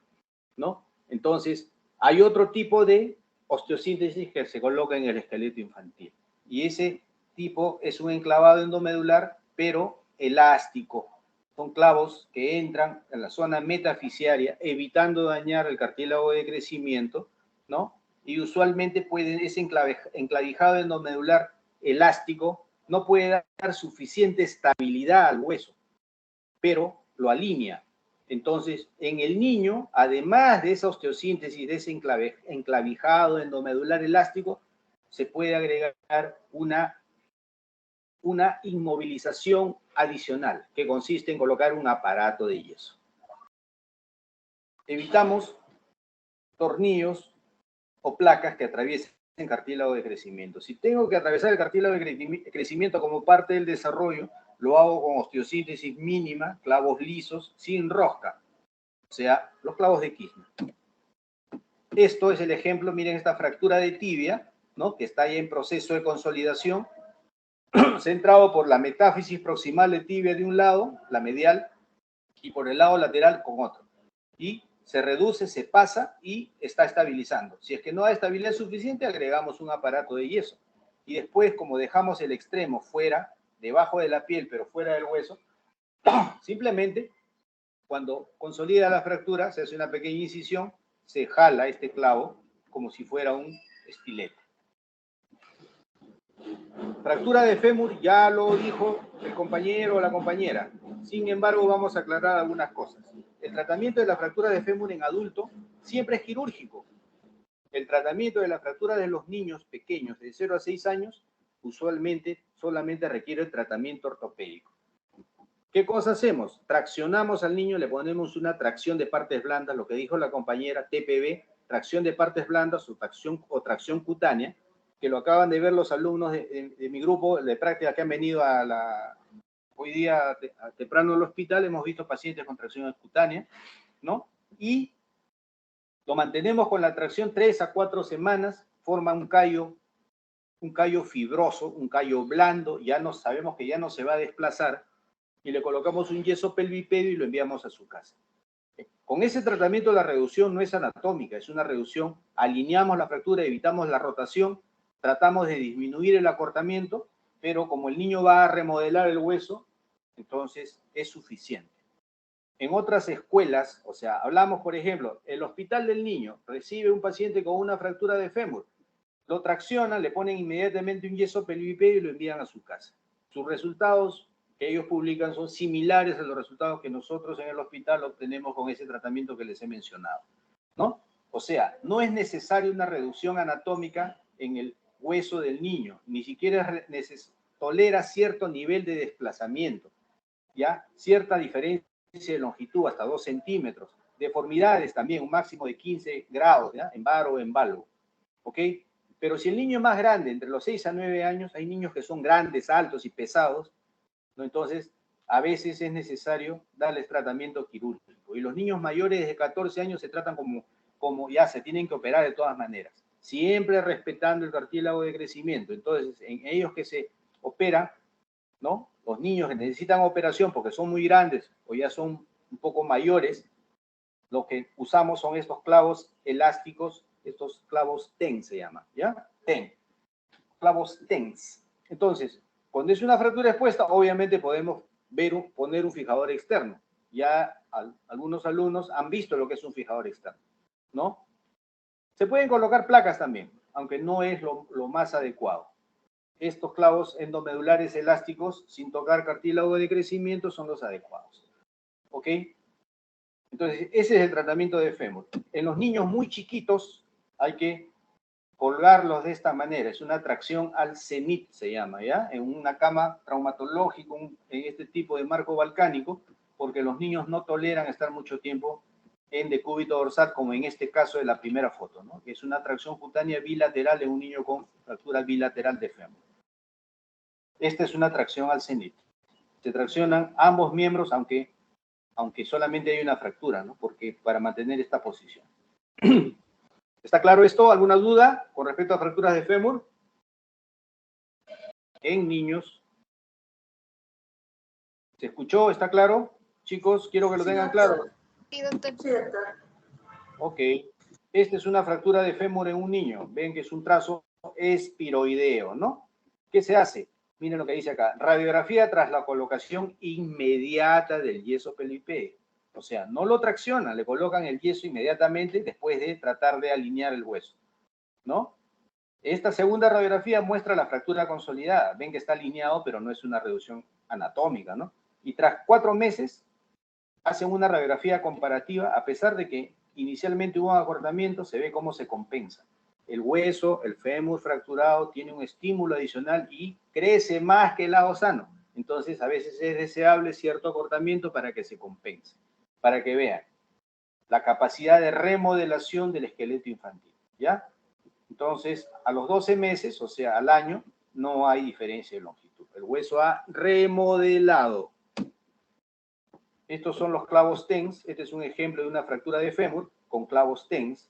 ¿no? Entonces, hay otro tipo de osteosíntesis que se coloca en el esqueleto infantil. Y ese tipo es un enclavado endomedular, pero elástico. Son clavos que entran en la zona metafisiaria, evitando dañar el cartílago de crecimiento, ¿no? Y usualmente ese enclavijado endomedular elástico no puede dar suficiente estabilidad al hueso, pero lo alinea. Entonces, en el niño, además de esa osteosíntesis, de ese enclavijado endomedular elástico, se puede agregar una inmovilización adicional, que consiste en colocar un aparato de yeso. Evitamos tornillos o placas que atraviesen el cartílago de crecimiento. Si tengo que atravesar el cartílago de crecimiento como parte del desarrollo, lo hago con osteosíntesis mínima, clavos lisos, sin rosca, o sea, los clavos de Kirchner. Esto es el ejemplo, miren esta fractura de tibia, ¿no? Que está ya en proceso de consolidación, centrado por la metáfisis proximal de tibia de un lado, la medial, y por el lado lateral con otro. Y se reduce, se pasa y está estabilizando. Si es que no hay estabilidad suficiente, agregamos un aparato de yeso. Y después, como dejamos el extremo fuera, debajo de la piel, pero fuera del hueso, simplemente, cuando consolida la fractura, se hace una pequeña incisión, se jala este clavo como si fuera un estilete. Fractura de fémur, ya lo dijo el compañero o la compañera. Sin embargo, vamos a aclarar algunas cosas. El tratamiento de la fractura de fémur en adulto siempre es quirúrgico. El tratamiento de la fractura de los niños pequeños de 0 a 6 años usualmente solamente requiere tratamiento ortopédico. ¿Qué cosa hacemos? Traccionamos al niño, le ponemos una tracción de partes blandas, lo que dijo la compañera TPB, tracción de partes blandas o tracción cutánea, que lo acaban de ver los alumnos de mi grupo de práctica que han venido hoy día temprano al hospital. Hemos visto pacientes con tracción cutánea, ¿no? Y lo mantenemos con la tracción 3 a 4 semanas, forma un callo fibroso, un callo blando, sabemos que ya no se va a desplazar, y le colocamos un yeso pelvipedio y lo enviamos a su casa. Con ese tratamiento la reducción no es anatómica, es una reducción, alineamos la fractura, evitamos la rotación, tratamos de disminuir el acortamiento, pero como el niño va a remodelar el hueso, entonces es suficiente. En otras escuelas, o sea, hablamos, por ejemplo, el hospital del niño recibe un paciente con una fractura de fémur, lo traccionan, le ponen inmediatamente un yeso pelvipedio y lo envían a su casa. Sus resultados que ellos publican son similares a los resultados que nosotros en el hospital obtenemos con ese tratamiento que les he mencionado, ¿no? O sea, no es necesaria una reducción anatómica en el hueso del niño, ni siquiera tolera cierto nivel de desplazamiento, ¿ya? Cierta diferencia de longitud, hasta 2 centímetros, deformidades también, un máximo de 15 grados, ¿ya? En varo o en valgo, ¿ok? Pero si el niño es más grande, entre los 6 a 9 años, hay niños que son grandes, altos y pesados, ¿no? Entonces, a veces es necesario darles tratamiento quirúrgico. Y los niños mayores de 14 años se tratan como ya se tienen que operar de todas maneras, siempre respetando el cartílago de crecimiento. Entonces, en ellos que se operan, ¿no? Los niños que necesitan operación porque son muy grandes o ya son un poco mayores, lo que usamos son estos clavos elásticos, estos clavos TEN se llaman, ¿ya? TEN, clavos TENS. Entonces, cuando es una fractura expuesta, obviamente podemos poner un fijador externo. Ya algunos alumnos han visto lo que es un fijador externo, ¿no? Se pueden colocar placas también, aunque no es lo más adecuado. Estos clavos endomedulares elásticos, sin tocar cartílago de crecimiento, son los adecuados, ¿ok? Entonces, ese es el tratamiento de fémur. En los niños muy chiquitos hay que colgarlos de esta manera. Es una tracción al cenit, se llama, ¿ya? En una cama traumatológica, en este tipo de marco balcánico, porque los niños no toleran estar mucho tiempo en decúbito dorsal, como en este caso de la primera foto, ¿no? Que es una tracción cutánea bilateral en un niño con fractura bilateral de fémur. Esta es una tracción al cenit. Se traccionan ambos miembros, aunque solamente hay una fractura, ¿no? Porque para mantener esta posición. ¿Está claro esto? ¿Alguna duda con respecto a fracturas de fémur? En niños. ¿Se escuchó? ¿Está claro? Chicos, quiero que lo tengan claro. Sí, doctor. Sí, doctor. Ok. Esta es una fractura de fémur en un niño. Ven que es un trazo espiroideo, ¿no? ¿Qué se hace? Miren lo que dice acá. Radiografía tras la colocación inmediata del yeso pelvipedio. O sea, no lo traccionan, le colocan el yeso inmediatamente después de tratar de alinear el hueso, ¿no? Esta segunda radiografía muestra la fractura consolidada. Ven que está alineado, pero no es una reducción anatómica, ¿no? Y tras 4 meses hacen una radiografía comparativa, a pesar de que inicialmente hubo un acortamiento, se ve cómo se compensa. El hueso, el fémur fracturado, tiene un estímulo adicional y crece más que el lado sano. Entonces, a veces es deseable cierto acortamiento para que se compense, para que vean la capacidad de remodelación del esqueleto infantil, ¿ya? Entonces, a los 12 meses, o sea, al año, no hay diferencia de longitud. El hueso ha remodelado. Estos son los clavos TENS. Este es un ejemplo de una fractura de fémur con clavos TENS.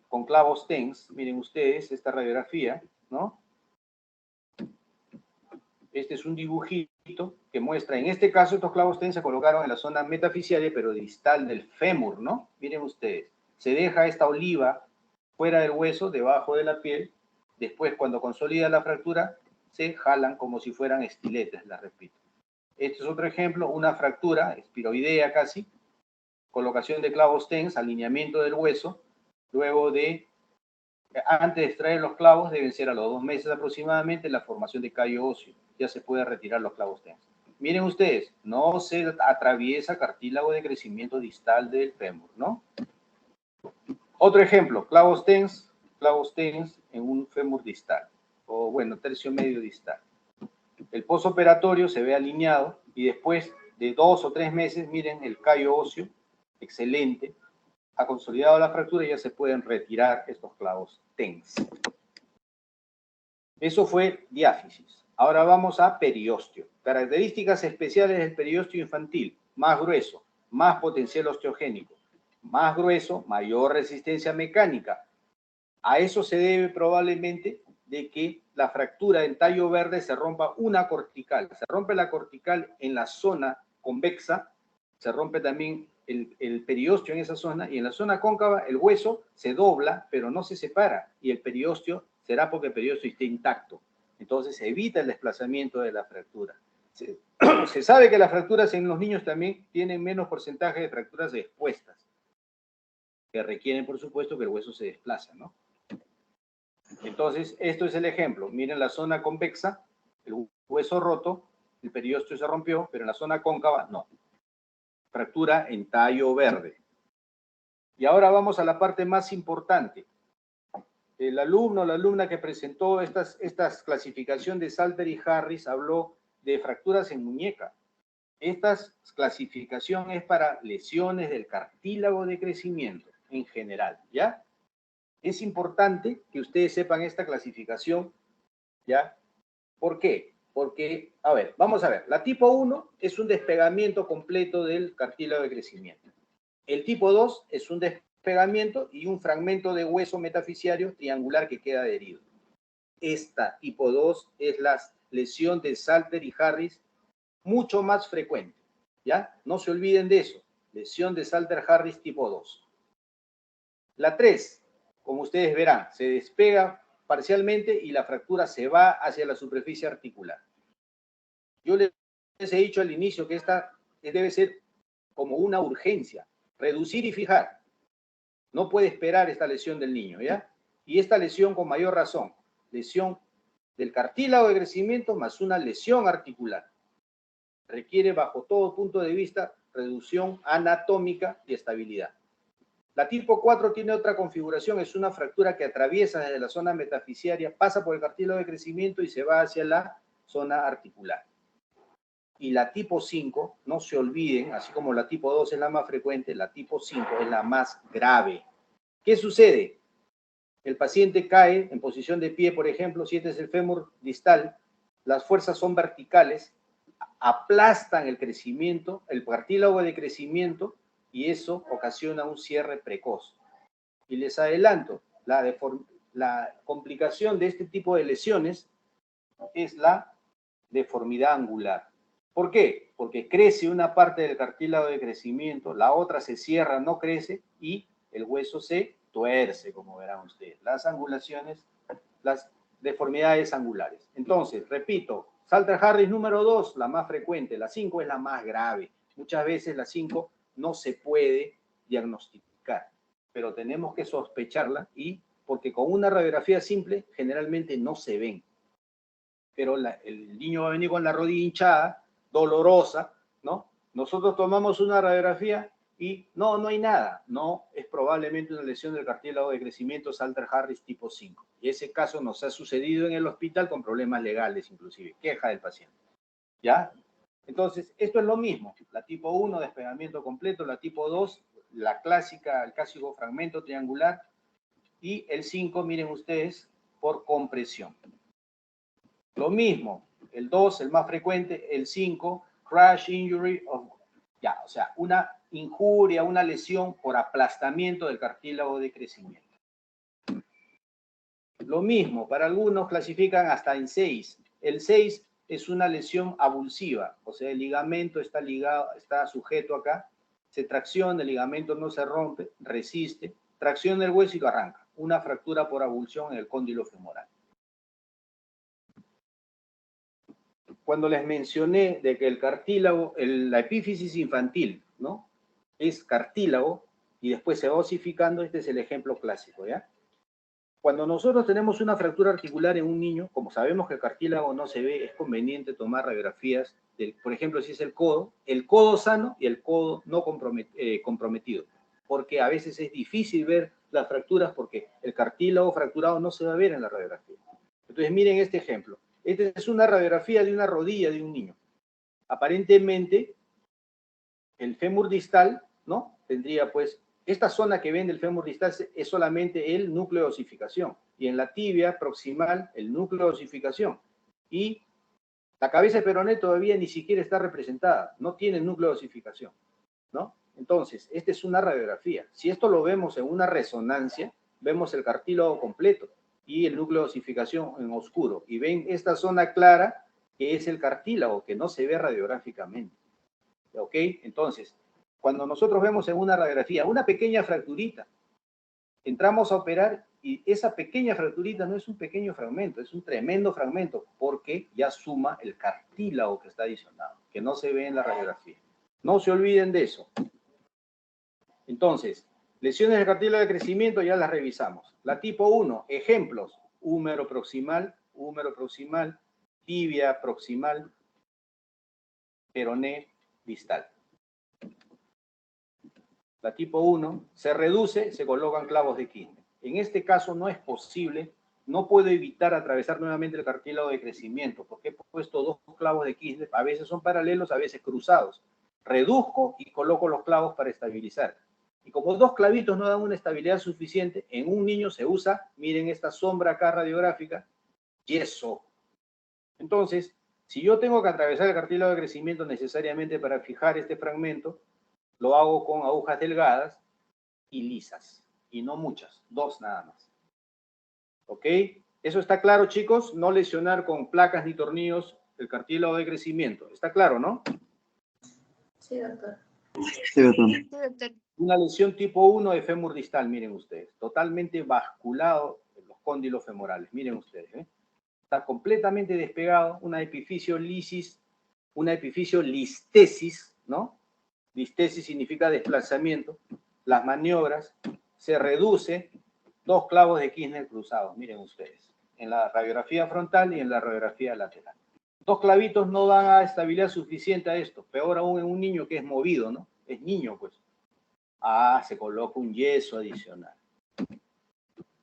Con clavos TENS, miren ustedes esta radiografía, ¿no? Este es un dibujito que muestra, en este caso, estos clavos TENS se colocaron en la zona metafisiaria, pero distal del fémur, ¿no? Miren ustedes, se deja esta oliva fuera del hueso, debajo de la piel. Después, cuando consolida la fractura, se jalan como si fueran estiletes, la repito. Este es otro ejemplo, una fractura espiroidea casi, colocación de clavos TENS, alineamiento del hueso, luego de, antes de extraer los clavos, deben ser a los 2 meses aproximadamente, la formación de callo óseo. Ya se puede retirar los clavos TENS. Miren ustedes, no se atraviesa cartílago de crecimiento distal del fémur, ¿no? Otro ejemplo, clavos TENS en un fémur distal, o bueno, tercio medio distal. El postoperatorio se ve alineado, y después de 2 o 3 meses, miren el callo óseo, excelente, ha consolidado la fractura y ya se pueden retirar estos clavos TENS. Eso fue diáfisis. Ahora vamos a periósteo. Características especiales del periósteo infantil: más grueso, más potencial osteogénico, más grueso, mayor resistencia mecánica. A eso se debe probablemente de que la fractura en tallo verde se rompa una cortical. Se rompe la cortical en la zona convexa, se rompe también el periósteo en esa zona, y en la zona cóncava el hueso se dobla, pero no se separa, y el periósteo será porque el periósteo esté intacto. Entonces se evita el desplazamiento de la fractura. Se sabe que las fracturas en los niños también tienen menos porcentaje de fracturas expuestas, que requieren, por supuesto, que el hueso se desplaza, ¿no? Entonces, esto es el ejemplo. Miren la zona convexa, el hueso roto, el periósteo se rompió, pero en la zona cóncava no. Fractura en tallo verde. Y ahora vamos a la parte más importante. El alumno o la alumna que presentó esta clasificación de Salter y Harris habló de fracturas en muñeca. Esta clasificación es para lesiones del cartílago de crecimiento en general, ¿ya? Es importante que ustedes sepan esta clasificación, ¿ya? ¿Por qué? Porque, a ver, vamos a ver. La tipo 1 es un despegamiento completo del cartílago de crecimiento. El tipo 2 es un despegamiento y un fragmento de hueso metafisiario triangular que queda adherido. Esta tipo 2 es la lesión de Salter y Harris, mucho más frecuente, ¿ya? No se olviden de eso. Lesión de Salter-Harris tipo 2. La 3, como ustedes verán, se despega parcialmente y la fractura se va hacia la superficie articular. Yo les he dicho al inicio que esta debe ser como una urgencia, reducir y fijar. No puede esperar esta lesión del niño, ¿ya? Y esta lesión con mayor razón, lesión del cartílago de crecimiento más una lesión articular. Requiere bajo todo punto de vista reducción anatómica y estabilidad. La tipo 4 tiene otra configuración, es una fractura que atraviesa desde la zona metafisiaria, pasa por el cartílago de crecimiento y se va hacia la zona articular. Y la tipo 5, no se olviden, así como la tipo 2 es la más frecuente, la tipo 5 es la más grave. ¿Qué sucede? El paciente cae en posición de pie, por ejemplo, si este es el fémur distal, las fuerzas son verticales, aplastan el crecimiento, el cartílago de crecimiento, y eso ocasiona un cierre precoz. Y les adelanto, la complicación de este tipo de lesiones es la deformidad angular. ¿Por qué? Porque crece una parte del cartílago de crecimiento, la otra se cierra, no crece, y el hueso se tuerce, como verán ustedes. Las angulaciones, las deformidades angulares. Entonces, repito, Salter-Harris número 2, la más frecuente, la 5 es la más grave. Muchas veces la 5 no se puede diagnosticar, pero tenemos que sospecharla, y porque con una radiografía simple generalmente no se ven. Pero el niño va a venir con la rodilla hinchada, dolorosa, ¿no? Nosotros tomamos una radiografía y no hay nada. No, es probablemente una lesión del cartílago de crecimiento Salter-Harris tipo 5. Y ese caso nos ha sucedido en el hospital con problemas legales, inclusive, queja del paciente. ¿Ya? Entonces, esto es lo mismo. La tipo 1, despegamiento completo. La tipo 2, la clásica, el clásico fragmento triangular. Y el 5, miren ustedes, por compresión. Lo mismo, el 2, el más frecuente, el 5, crash injury, o sea, una injuria, una lesión por aplastamiento del cartílago de crecimiento. Lo mismo, para algunos clasifican hasta en 6. El 6 es una lesión avulsiva, o sea, el ligamento está ligado, está sujeto acá, se tracciona, el ligamento no se rompe, resiste, tracciona el hueso y lo arranca. Una fractura por avulsión en el cóndilo femoral. Cuando les mencioné de que el cartílago, la epífisis infantil, ¿no? Es cartílago y después se va osificando, este es el ejemplo clásico, ¿ya? Cuando nosotros tenemos una fractura articular en un niño, como sabemos que el cartílago no se ve, es conveniente tomar radiografías, por ejemplo, si es el codo sano y el codo no comprometido, porque a veces es difícil ver las fracturas porque el cartílago fracturado no se va a ver en la radiografía. Entonces miren este ejemplo. Esta es una radiografía de una rodilla de un niño. aparentemente el fémur distal, ¿no? Tendría pues, esta zona que ven del fémur distal es solamente el núcleo de osificación, y en la tibia proximal el núcleo de osificación, y la cabeza de peroné todavía ni siquiera está representada, no tiene núcleo de osificación, ¿no? Entonces, esta es una radiografía. Si esto lo vemos en una resonancia, vemos el cartílago completo y el núcleo de osificación en oscuro, y ven esta zona clara que es el cartílago, que no se ve radiográficamente. ¿Ok? Entonces, cuando nosotros vemos en una radiografía una pequeña fracturita, entramos a operar y esa pequeña fracturita no es un pequeño fragmento, es un tremendo fragmento, porque ya suma el cartílago que está adicionado, que no se ve en la radiografía. No se olviden de eso. Entonces, lesiones del cartílago de crecimiento ya las revisamos. La tipo 1, ejemplos: húmero proximal, tibia proximal, peroné distal. La tipo 1 se reduce, se colocan clavos de Kirchner. En este caso no es posible, no puedo evitar atravesar nuevamente el cartílago de crecimiento, porque he puesto dos clavos de Kirchner, a veces son paralelos, a veces cruzados. Reduzco y coloco los clavos para estabilizar. Y como dos clavitos no dan una estabilidad suficiente, en un niño se usa, miren esta sombra acá radiográfica, yeso. Entonces, si yo tengo que atravesar el cartílago de crecimiento necesariamente para fijar este fragmento, lo hago con agujas delgadas y lisas, y no muchas, dos nada más. ¿Ok? Eso está claro, chicos, no lesionar con placas ni tornillos el cartílago de crecimiento. ¿Está claro, no? Sí, doctor. Sí, doctor. Sí, doctor. Una lesión tipo 1 de fémur distal, miren ustedes, totalmente basculado en los cóndilos femorales, miren ustedes, ¿eh? Está completamente despegado, una epificio lisis, una epificio listesis, ¿no? Listesis significa desplazamiento. Las maniobras, se reduce, dos clavos de Kirchner cruzados, miren ustedes, en la radiografía frontal y en la radiografía lateral. Dos clavitos no dan a estabilidad suficiente a esto, peor aún en un niño que es movido, ¿no? Es niño, pues. Se coloca un yeso adicional.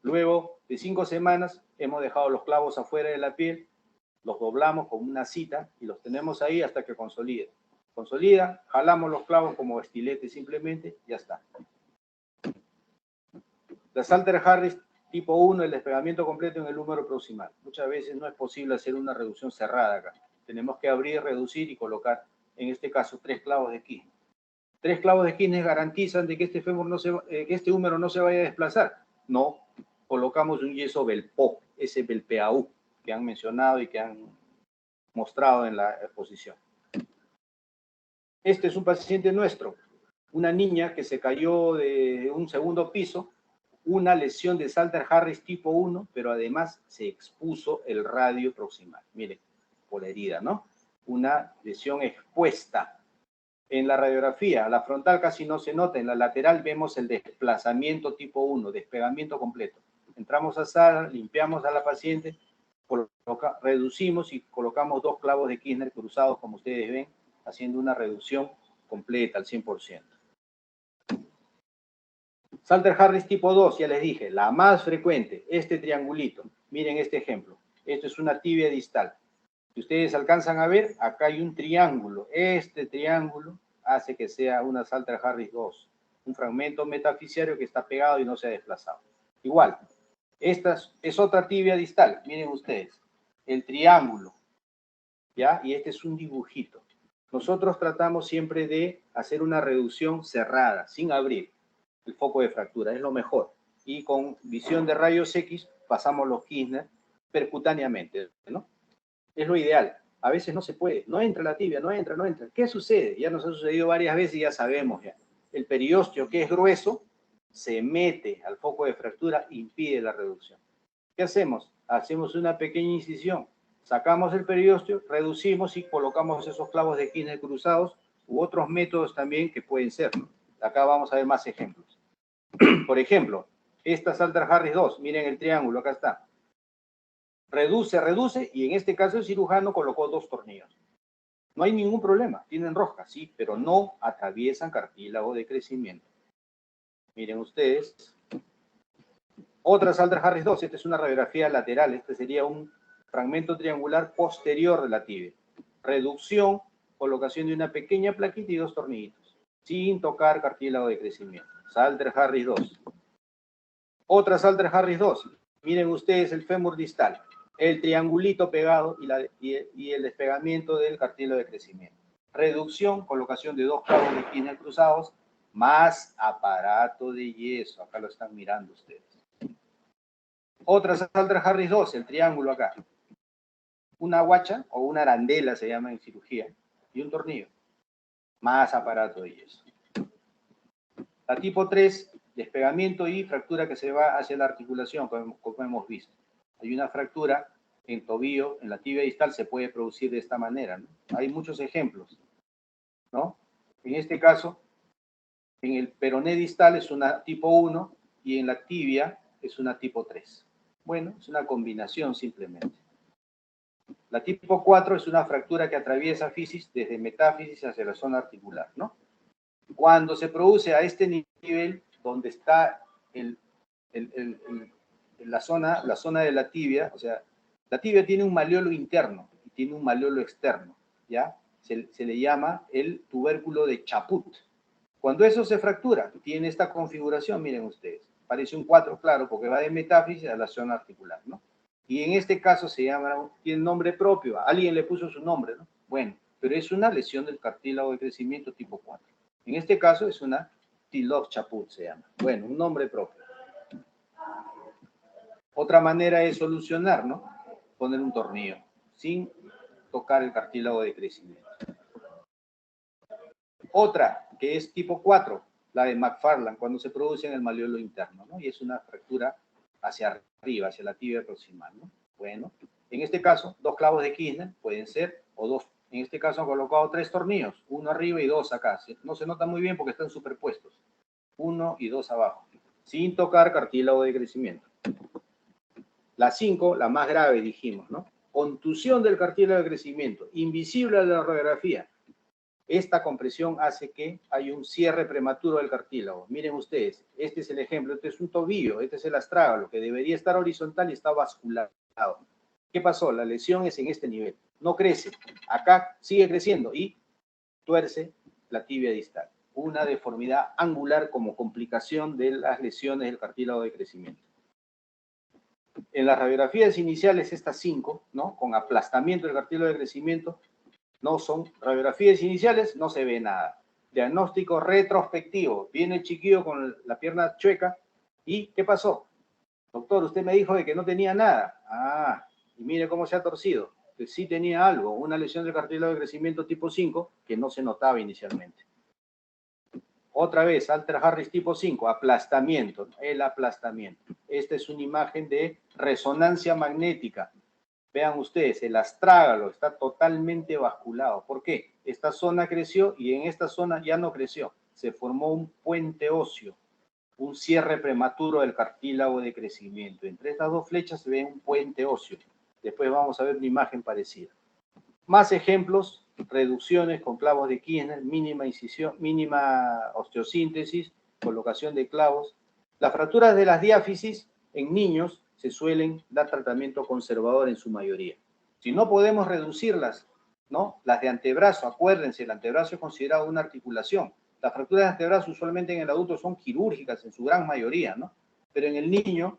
Luego de 5 semanas, hemos dejado los clavos afuera de la piel, los doblamos con una cita y los tenemos ahí hasta que consoliden. Consolida, jalamos los clavos como estilete simplemente, ya está. La Salter-Harris tipo 1, el despegamiento completo en el húmero proximal. Muchas veces no es posible hacer una reducción cerrada acá. Tenemos que abrir, reducir y colocar, en este caso, 3 clavos de Kirchner. 3 clavos de Kirchner garantizan de que este húmero no se vaya a desplazar. No, colocamos un yeso Belpo, ese Belpeau que han mencionado y que han mostrado en la exposición. Este es un paciente nuestro, una niña que se cayó de un segundo piso, una lesión de Salter-Harris tipo 1, pero además se expuso el radio proximal. Miren, por la herida, ¿no? Una lesión expuesta. En la radiografía, la frontal casi no se nota, en la lateral vemos el desplazamiento tipo 1, despegamiento completo. Entramos a sala, limpiamos a la paciente, reducimos y colocamos 2 clavos de Kirchner cruzados, como ustedes ven, haciendo una reducción completa al 100%. Salter-Harris tipo 2, ya les dije, la más frecuente, este triangulito. Miren este ejemplo. Esto es una tibia distal. Si ustedes alcanzan a ver, acá hay un triángulo. Este triángulo hace que sea una Salter-Harris 2. Un fragmento metafisiario que está pegado y no se ha desplazado. Igual, esta es otra tibia distal. Miren ustedes, el triángulo. ¿Ya? Y este es un dibujito. Nosotros tratamos siempre de hacer una reducción cerrada, sin abrir el foco de fractura. Es lo mejor. Y con visión de rayos X pasamos los Kirchner percutáneamente, ¿no? Es lo ideal. A veces no se puede. No entra la tibia, no entra. ¿Qué sucede? Ya nos ha sucedido varias veces y ya sabemos ya. El periósteo, que es grueso, se mete al foco de fractura e impide la reducción. ¿Qué hacemos? Hacemos una pequeña incisión. Sacamos el periósteo, reducimos y colocamos esos clavos de Kirchner cruzados u otros métodos también que pueden ser. Acá vamos a ver más ejemplos. Por ejemplo, esta Salter-Harris 2, miren el triángulo, acá está. Reduce, y en este caso el cirujano colocó 2 tornillos. No hay ningún problema, tienen rosca, sí, pero no atraviesan cartílago de crecimiento. Miren ustedes. Otra Salter-Harris 2, esta es una radiografía lateral, este sería un fragmento triangular posterior de la tibia. Reducción, colocación de una pequeña plaquita y 2 tornillitos, sin tocar cartílago de crecimiento. Salter Harris 2. Otra Salter Harris 2. Miren ustedes el fémur distal, el triangulito pegado y el despegamiento del cartílago de crecimiento. Reducción, colocación de 2 clavos de Kirchner cruzados, más aparato de yeso. Acá lo están mirando ustedes. Otra Salter Harris 2, el triángulo acá. Una guacha o una arandela se llama en cirugía y un tornillo. Más aparato de yeso. La tipo 3, despegamiento y fractura que se va hacia la articulación, como hemos visto. Hay una fractura en tobillo, en la tibia distal, se puede producir de esta manera, ¿no? Hay muchos ejemplos, ¿no? En este caso, en el peroné distal es una tipo 1 y en la tibia es una tipo 3. Bueno, es una combinación simplemente. La tipo 4 es una fractura que atraviesa fisis desde metáfisis hacia la zona articular, ¿no? Cuando se produce a este nivel, donde está la zona de la tibia, o sea, la tibia tiene un maleolo interno y tiene un maleolo externo, ¿ya? Se le llama el tubérculo de Chaput. Cuando eso se fractura, tiene esta configuración, miren ustedes, parece un 4 claro porque va de metáfisis a la zona articular, ¿no? Y en este caso se llama, tiene nombre propio, alguien le puso su nombre, ¿no? Bueno, pero es una lesión del cartílago de crecimiento tipo 4. En este caso es una Tilov-Chaput, se llama. Bueno, un nombre propio. Otra manera es solucionar, ¿no? Poner un tornillo, sin tocar el cartílago de crecimiento. Otra, que es tipo 4, la de McFarland, cuando se produce en el maleolo interno, ¿no? Y es una fractura hacia arriba, hacia la tibia proximal, ¿no? Bueno, en este caso, 2 clavos de Kirchner pueden ser, o 2, en este caso han colocado 3 tornillos, 1 arriba y 2 acá. No se nota muy bien porque están superpuestos. 1 y 2 abajo, sin tocar cartílago de crecimiento. La 5, la más grave, dijimos, ¿no? Contusión del cartílago de crecimiento, invisible a la radiografía. Esta compresión hace que haya un cierre prematuro del cartílago. Miren ustedes, este es el ejemplo, este es un tobillo, este es el astrágalo, que debería estar horizontal y está basculado. ¿Qué pasó? La lesión es en este nivel, no crece, acá sigue creciendo y tuerce la tibia distal. Una deformidad angular como complicación de las lesiones del cartílago de crecimiento. En las radiografías iniciales, estas 5, ¿no? Con aplastamiento del cartílago de crecimiento, no son radiografías iniciales, no se ve nada. Diagnóstico retrospectivo. Viene el chiquillo con la pierna chueca y ¿qué pasó? Doctor, usted me dijo de que no tenía nada. Ah, y mire cómo se ha torcido. Que sí tenía algo, una lesión del cartílago de crecimiento tipo 5 que no se notaba inicialmente. Otra vez, Salter Harris tipo 5, aplastamiento, el aplastamiento. Esta es una imagen de resonancia magnética. Vean ustedes, el astrágalo está totalmente basculado. ¿Por qué? Esta zona creció y en esta zona ya no creció. Se formó un puente óseo, un cierre prematuro del cartílago de crecimiento. Entre estas 2 flechas se ve un puente óseo. Después vamos a ver una imagen parecida. Más ejemplos, reducciones con clavos de Kirchner, mínima incisión, mínima osteosíntesis, colocación de clavos. Las fracturas de las diáfisis en niños se suelen dar tratamiento conservador en su mayoría. Si no podemos reducirlas, ¿no? Las de antebrazo, acuérdense, el antebrazo es considerado una articulación. Las fracturas de antebrazo usualmente en el adulto son quirúrgicas en su gran mayoría, ¿no? Pero en el niño,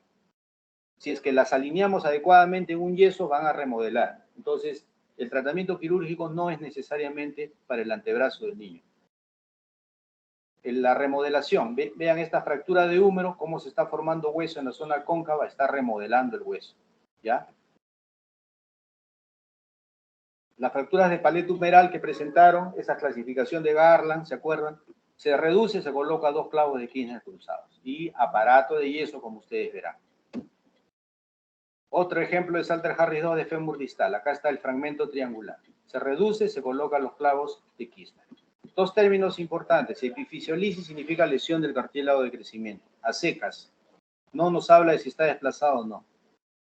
si es que las alineamos adecuadamente en un yeso, van a remodelar. Entonces, el tratamiento quirúrgico no es necesariamente para el antebrazo del niño. En la remodelación, vean esta fractura de húmero, cómo se está formando hueso en la zona cóncava, está remodelando el hueso, ¿ya? Las fracturas de palet humeral que presentaron, esa clasificación de Garland, ¿se acuerdan? Se reduce, se coloca 2 clavos de Kirchner cruzados y aparato de yeso, como ustedes verán. Otro ejemplo de Salter Harris 2 de fémur distal. Acá está el fragmento triangular. Se reduce, se colocan los clavos de Kirchner. 2 términos importantes. Epifisiolisis significa lesión del cartílago de crecimiento. A secas. No nos habla de si está desplazado o no.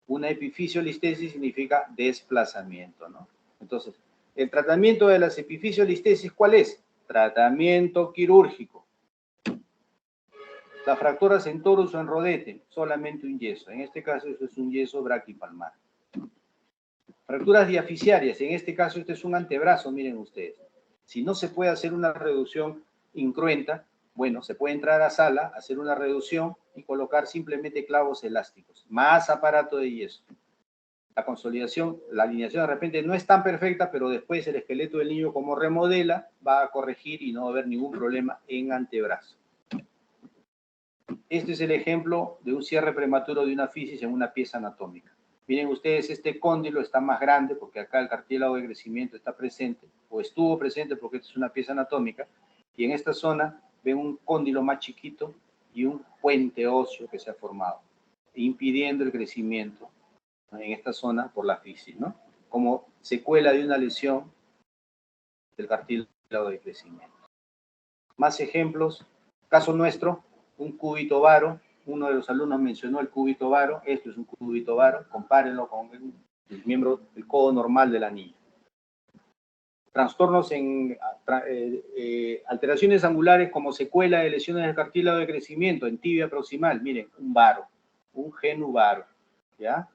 Una epifisiolistesis significa desplazamiento, ¿no? Entonces, el tratamiento de las epifisiolistesis, ¿cuál es? Tratamiento quirúrgico. Las fracturas en torus o en rodete, solamente un yeso. En este caso, esto es un yeso braquipalmar. Fracturas diaficiarias, en este caso, este es un antebrazo, miren ustedes. Si no se puede hacer una reducción incruenta, bueno, se puede entrar a sala, hacer una reducción y colocar simplemente clavos elásticos, más aparato de yeso. La consolidación, la alineación de repente no es tan perfecta, pero después el esqueleto del niño, como remodela, va a corregir y no va a haber ningún problema en antebrazo. Este es el ejemplo de un cierre prematuro de una fisis en una pieza anatómica. Miren ustedes, este cóndilo está más grande porque acá el cartílago de crecimiento está presente, o estuvo presente porque esta es una pieza anatómica, y en esta zona ven un cóndilo más chiquito y un puente óseo que se ha formado, impidiendo el crecimiento en esta zona por la fisis, ¿no? Como secuela de una lesión del cartílago de crecimiento. Más ejemplos, caso nuestro, un cúbito varo. Uno de los alumnos mencionó el cúbito varo. Esto es un cúbito varo. Compárenlo con el miembro del codo normal de la niña. Trastornos en alteraciones angulares como secuela de lesiones del cartílago de crecimiento en tibia proximal. Miren, un varo, un genuvaro, ¿ya?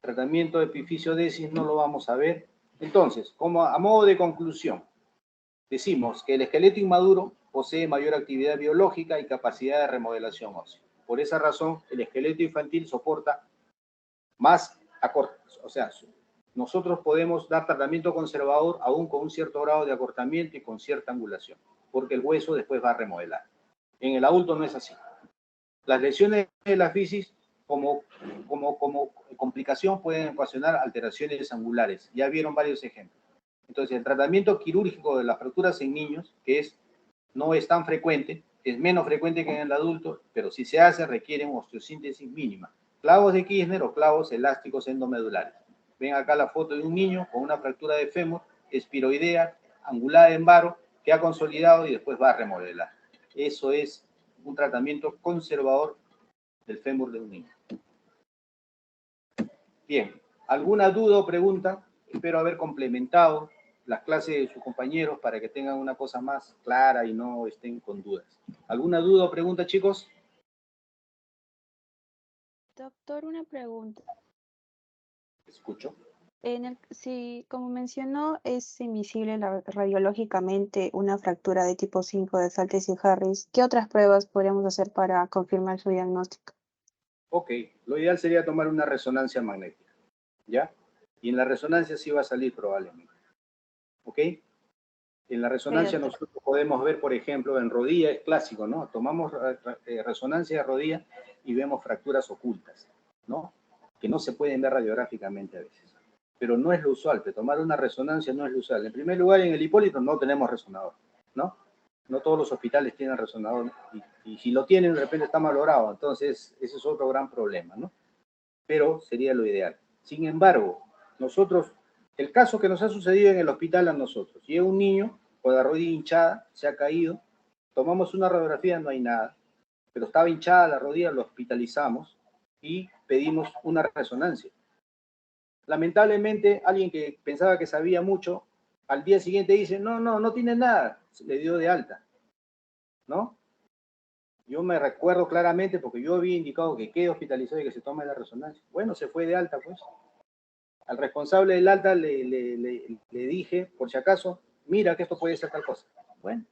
Tratamiento de epifisiodisis no lo vamos a ver. Entonces, como a modo de conclusión, decimos que el esqueleto inmaduro posee mayor actividad biológica y capacidad de remodelación ósea. Por esa razón, el esqueleto infantil soporta más acortes. O sea, nosotros podemos dar tratamiento conservador aún con un cierto grado de acortamiento y con cierta angulación, porque el hueso después va a remodelar. En el adulto no es así. Las lesiones de la fisis como complicación pueden ocasionar alteraciones angulares. Ya vieron varios ejemplos. Entonces, el tratamiento quirúrgico de las fracturas en niños, que no es tan frecuente, es menos frecuente que en el adulto, pero si se hace, requiere una osteosíntesis mínima. Clavos de Kirchner o clavos elásticos endomedulares. Ven acá la foto de un niño con una fractura de fémur, espiroidea, angulada en varo, que ha consolidado y después va a remodelar. Eso es un tratamiento conservador del fémur de un niño. Bien, ¿alguna duda o pregunta? Espero haber complementado las clases de sus compañeros para que tengan una cosa más clara y no estén con dudas. ¿Alguna duda o pregunta, chicos? Doctor, una pregunta. Escucho. Si, como mencionó, es invisible radiológicamente una fractura de tipo 5 de Saltes y Harris, ¿qué otras pruebas podríamos hacer para confirmar su diagnóstico? Ok, lo ideal sería tomar una resonancia magnética, ¿ya? Y en la resonancia sí va a salir probablemente, ¿ok? En la resonancia nosotros podemos ver, por ejemplo, en rodilla, es clásico, ¿no? Tomamos resonancia de rodilla y vemos fracturas ocultas, ¿no? Que no se pueden ver radiográficamente a veces. Pero no es lo usual, que tomar una resonancia no es lo usual. En primer lugar, en el Hipólito no tenemos resonador, ¿no? No todos los hospitales tienen resonador y si lo tienen, de repente está malogrado. Entonces, ese es otro gran problema, ¿no? Pero sería lo ideal. Sin embargo, nosotros, el caso que nos ha sucedido en el hospital a nosotros, llega un niño con la rodilla hinchada, se ha caído, tomamos una radiografía, no hay nada, pero estaba hinchada la rodilla, lo hospitalizamos y pedimos una resonancia. Lamentablemente, alguien que pensaba que sabía mucho, al día siguiente dice, no tiene nada, se le dio de alta, ¿no? Yo me recuerdo claramente porque yo había indicado que quede hospitalizado y que se tome la resonancia. Bueno, se fue de alta, pues. Al responsable del alta le dije, por si acaso, mira que esto puede ser tal cosa. Bueno,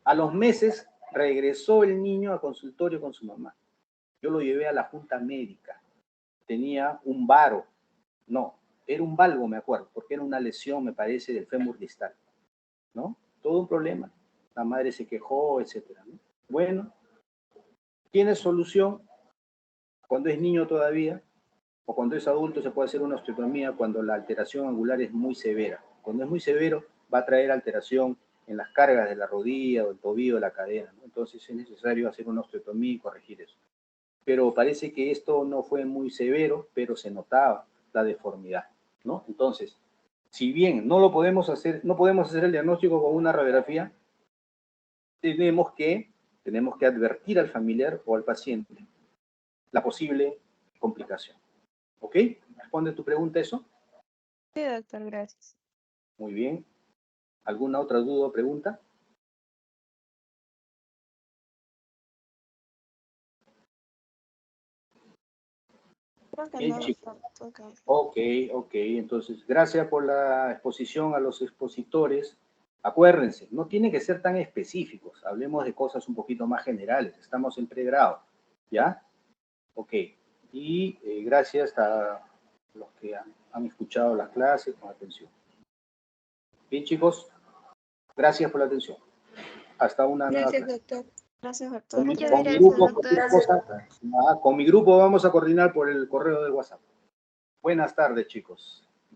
a los meses regresó el niño al consultorio con su mamá. Yo lo llevé a la junta médica. Tenía un varo. No, era un valgo, me acuerdo, porque era una lesión, me parece, del fémur distal, ¿no? Todo un problema. La madre se quejó, etcétera, ¿no? Bueno, tiene solución cuando es niño todavía, o cuando es adulto se puede hacer una osteotomía cuando la alteración angular es muy severa. Cuando es muy severo va a traer alteración en las cargas de la rodilla o el tobillo o la cadera, ¿no? Entonces es necesario hacer una osteotomía y corregir eso. Pero parece que esto no fue muy severo, pero se notaba la deformidad, ¿no? Entonces, si bien no podemos hacer el diagnóstico con una radiografía, tenemos que advertir al familiar o al paciente la posible complicación. ¿Ok? ¿Responde tu pregunta eso? Sí, doctor, gracias. Muy bien. ¿Alguna otra duda o pregunta? Creo que Bien, no, chicos. doctor. Ok, entonces gracias por la exposición a los expositores. Acuérdense, no tiene que ser tan específicos, hablemos de cosas un poquito más generales, estamos en pregrado, ¿ya? Ok, y gracias a los que han escuchado las clases con atención. Bien, chicos, gracias por la atención. Hasta una nueva Gracias, clase. doctor. Gracias, doctor. Con mi Muchas gracias, grupo, doctor. cualquier Gracias, cosa, doctor. con mi grupo vamos a coordinar por el correo del WhatsApp. Buenas tardes, chicos.